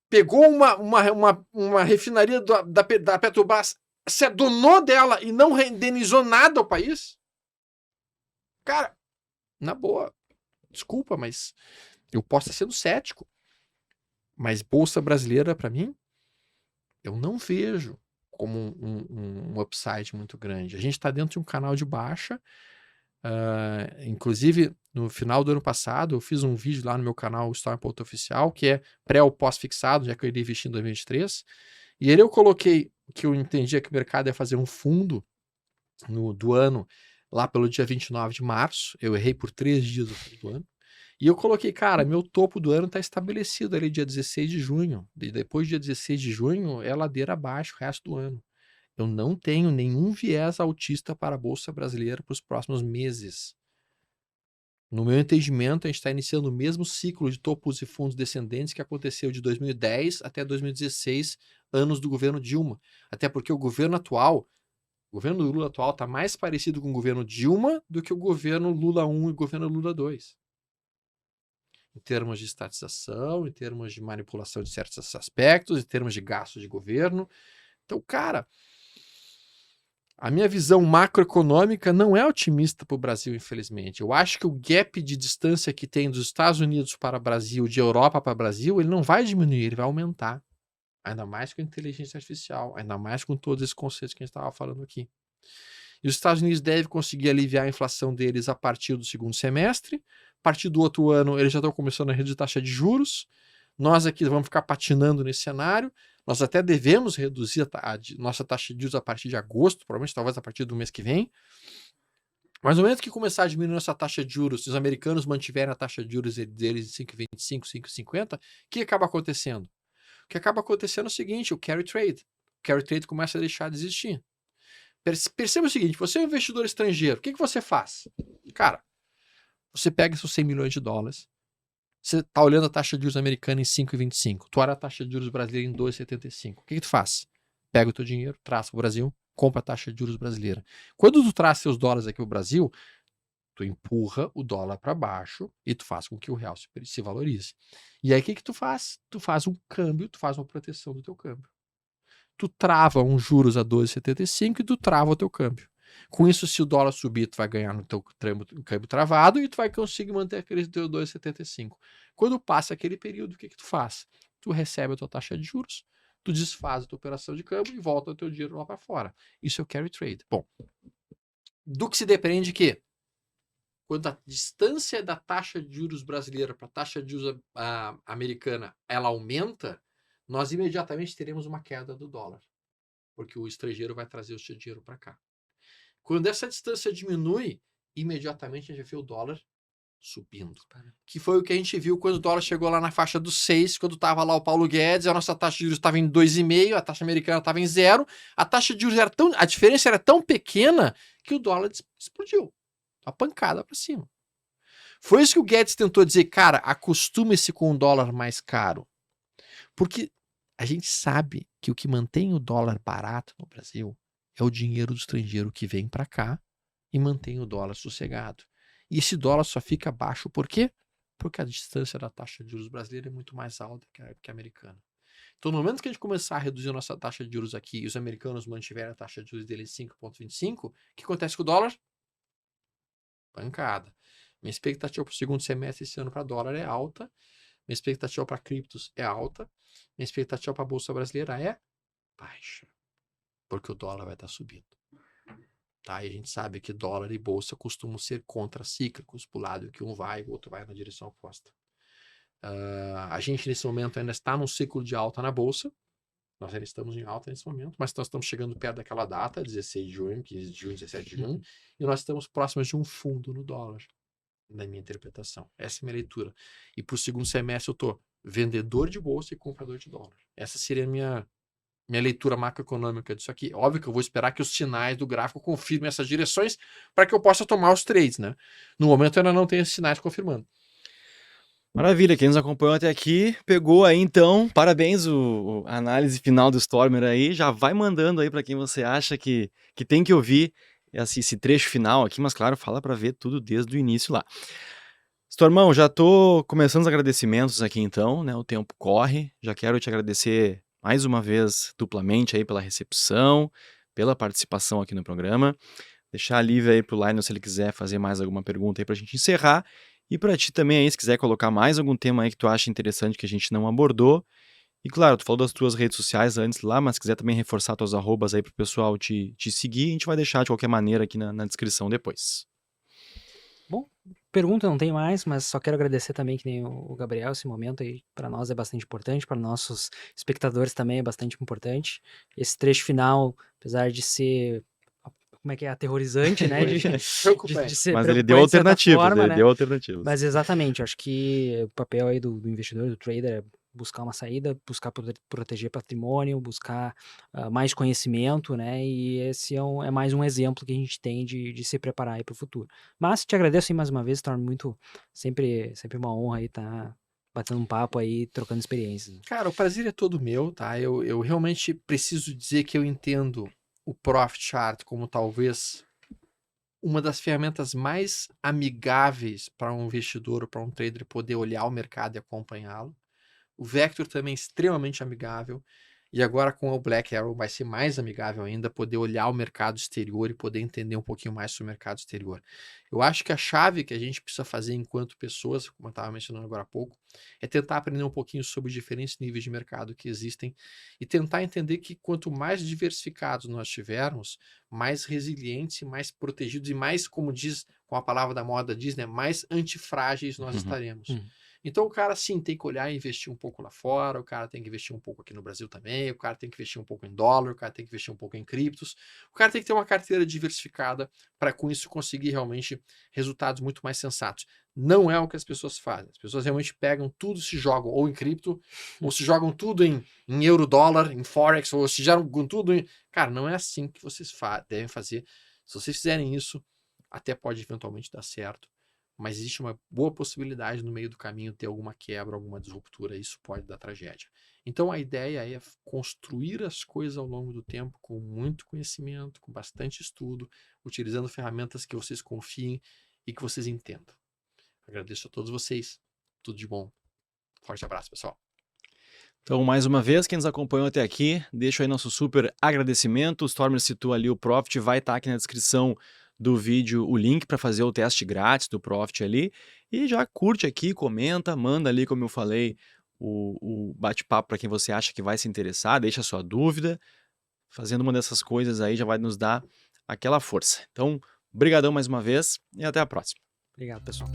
pegou uma refinaria da Petrobras, se adonou dela e não indenizou nada ao país? Cara, na boa, desculpa, mas eu posso estar sendo cético. Mas Bolsa Brasileira, para mim, eu não vejo como um upside muito grande. A gente está dentro de um canal de baixa. Inclusive, no final do ano passado, eu fiz um vídeo lá no meu canal Storm.oficial, que é pré ou pós-fixado, já que eu iria investir em 2023. E ele eu coloquei que eu entendia que o mercado ia fazer um fundo do ano lá pelo dia 29 de março. Eu errei por 3 dias do ano. E eu coloquei, cara, meu topo do ano está estabelecido ali dia 16 de junho. Depois do dia 16 de junho, é ladeira abaixo o resto do ano. Eu não tenho nenhum viés altista para a Bolsa Brasileira para os próximos meses. No meu entendimento, a gente está iniciando o mesmo ciclo de topos e fundos descendentes que aconteceu de 2010 até 2016, anos do governo Dilma. Até porque o governo do Lula atual está mais parecido com o governo Dilma do que o governo Lula 1 e o governo Lula 2. Em termos de estatização, em termos de manipulação de certos aspectos, em termos de gasto de governo. Então, cara, a minha visão macroeconômica não é otimista para o Brasil, infelizmente. Eu acho que o gap de distância que tem dos Estados Unidos para o Brasil, de Europa para o Brasil, ele não vai diminuir, ele vai aumentar. Ainda mais com a inteligência artificial, ainda mais com todos esses conceitos que a gente estava falando aqui. E os Estados Unidos devem conseguir aliviar a inflação deles a partir do segundo semestre. A partir do outro ano, eles já estão começando a reduzir taxa de juros. Nós aqui vamos ficar patinando nesse cenário. Nós até devemos reduzir a nossa taxa de juros a partir de agosto, provavelmente talvez a partir do mês que vem. Mas no momento que começar a diminuir nossa taxa de juros, se os americanos mantiverem a taxa de juros deles em 5,25, 5,50, o que acaba acontecendo? O que acaba acontecendo é o seguinte, o carry trade. O carry trade começa a deixar de existir. Perceba o seguinte, você é um investidor estrangeiro, o que você faz? Cara, você pega seus 100 milhões de dólares, você está olhando a taxa de juros americana em 5,25, tu olha a taxa de juros brasileira em 2,75. O que tu faz? Pega o teu dinheiro, traz para o Brasil, compra a taxa de juros brasileira. Quando tu traz seus dólares aqui para o Brasil, tu empurra o dólar para baixo e tu faz com que o real se valorize. E aí o que tu faz? Tu faz um câmbio, tu faz uma proteção do teu câmbio. Tu trava uns juros a 2,75 e tu trava o teu câmbio. Com isso, se o dólar subir, tu vai ganhar no teu câmbio travado e tu vai conseguir manter aquele teu 2,75. Quando passa aquele período, o que tu faz? Tu recebe a tua taxa de juros, tu desfaz a tua operação de câmbio e volta o teu dinheiro lá para fora. Isso é o carry trade. Bom, do que se depende que quando a distância da taxa de juros brasileira para a taxa de juros americana ela aumenta, nós imediatamente teremos uma queda do dólar, porque o estrangeiro vai trazer o seu dinheiro para cá. Quando essa distância diminui, imediatamente a gente vê o dólar subindo. Que foi o que a gente viu quando o dólar chegou lá na faixa dos 6, quando estava lá o Paulo Guedes, a nossa taxa de juros estava em 2,5, a taxa americana estava em 0, a taxa de juros a diferença era tão pequena que o dólar explodiu. A pancada para cima. Foi isso que o Guedes tentou dizer, cara, acostume-se com um dólar mais caro. Porque a gente sabe que o que mantém o dólar barato no Brasil é o dinheiro do estrangeiro que vem para cá e mantém o dólar sossegado. E esse dólar só fica baixo por quê? Porque a distância da taxa de juros brasileira é muito mais alta que a americana. Então, no momento que a gente começar a reduzir a nossa taxa de juros aqui e os americanos mantiverem a taxa de juros deles em 5,25, o que acontece com o dólar? Pancada. Minha expectativa para o segundo semestre esse ano para dólar é alta. Minha expectativa para criptos é alta. Minha expectativa para a Bolsa Brasileira é baixa. Porque o dólar vai estar subindo. Tá? E a gente sabe que dólar e bolsa costumam ser contracíclicos, para o lado que um vai, o outro vai na direção oposta. A gente, nesse momento, ainda está num ciclo de alta na bolsa. Nós ainda estamos em alta nesse momento, mas nós estamos chegando perto daquela data, 16 de junho, 15 de junho, 17 de junho, e nós estamos próximos de um fundo no dólar, na minha interpretação. Essa é a minha leitura. E para o segundo semestre eu estou vendedor de bolsa e comprador de dólar. Essa seria a minha leitura macroeconômica disso aqui. Óbvio que eu vou esperar que os sinais do gráfico confirmem essas direções para que eu possa tomar os trades, né? No momento eu ainda não tenho esses sinais confirmando. Maravilha, quem nos acompanhou até aqui, pegou aí então, parabéns, a análise final do Stormer aí, já vai mandando aí para quem você acha que tem que ouvir esse trecho final aqui, mas claro, fala para ver tudo desde o início lá. Stormão, já tô começando os agradecimentos aqui então, né, o tempo corre, já quero te agradecer mais uma vez duplamente aí pela recepção, pela participação aqui no programa, deixar livre aí pro Lionel se ele quiser fazer mais alguma pergunta aí pra gente encerrar. E para ti também aí, se quiser colocar mais algum tema aí que tu acha interessante que a gente não abordou. E claro, tu falou das tuas redes sociais antes lá, mas se quiser também reforçar tuas arrobas aí pro pessoal te seguir, a gente vai deixar de qualquer maneira aqui na descrição depois. Bom, pergunta não tem mais, mas só quero agradecer também que nem o Gabriel, esse momento aí para nós é bastante importante, para nossos espectadores também é bastante importante. Esse trecho final, apesar de ser como é que é, aterrorizante, né? De se Mas ele preocupar deu de certa alternativas, forma, ele né? deu alternativas. Mas exatamente, eu acho que o papel aí do investidor, do trader, é buscar uma saída, buscar proteger patrimônio, buscar mais conhecimento, né? E esse é mais um exemplo que a gente tem de se preparar aí para o futuro. Mas te agradeço aí mais uma vez, Storm, sempre uma honra aí estar batendo um papo aí, trocando experiências. Cara, o prazer é todo meu, tá? Eu realmente preciso dizer que eu entendo o Profit Chart como talvez uma das ferramentas mais amigáveis para um investidor ou para um trader poder olhar o mercado e acompanhá-lo. O Vector também é extremamente amigável. E agora com o Black Arrow vai ser mais amigável ainda, poder olhar o mercado exterior e poder entender um pouquinho mais sobre o mercado exterior. Eu acho que a chave que a gente precisa fazer enquanto pessoas, como eu estava mencionando agora há pouco, é tentar aprender um pouquinho sobre os diferentes níveis de mercado que existem e tentar entender que quanto mais diversificados nós tivermos, mais resilientes, mais protegidos e mais, como diz com a palavra da moda diz, né, mais antifrágeis nós estaremos. Então o cara sim tem que olhar e investir um pouco lá fora, o cara tem que investir um pouco aqui no Brasil também, o cara tem que investir um pouco em dólar, o cara tem que investir um pouco em criptos, o cara tem que ter uma carteira diversificada para com isso conseguir realmente resultados muito mais sensatos. Não é o que as pessoas fazem. As pessoas realmente pegam tudo, se jogam ou em cripto, ou se jogam tudo em euro, dólar, em forex, ou se jogam tudo em... Cara, não é assim que vocês devem fazer. Se vocês fizerem isso, até pode eventualmente dar certo. Mas existe uma boa possibilidade no meio do caminho ter alguma quebra, alguma disruptura, isso pode dar tragédia. Então a ideia é construir as coisas ao longo do tempo com muito conhecimento, com bastante estudo, utilizando ferramentas que vocês confiem e que vocês entendam. Agradeço a todos vocês. Tudo de bom. Forte abraço, pessoal. Então, mais uma vez, quem nos acompanhou até aqui, deixo aí nosso super agradecimento. O Stormer citou ali o Profit, vai estar aqui na descrição do vídeo o link para fazer o teste grátis do Profit ali. E já curte aqui, comenta, manda ali, como eu falei, o bate-papo para quem você acha que vai se interessar, deixa a sua dúvida. Fazendo uma dessas coisas aí já vai nos dar aquela força. Então, brigadão mais uma vez e até a próxima. Obrigado, pessoal.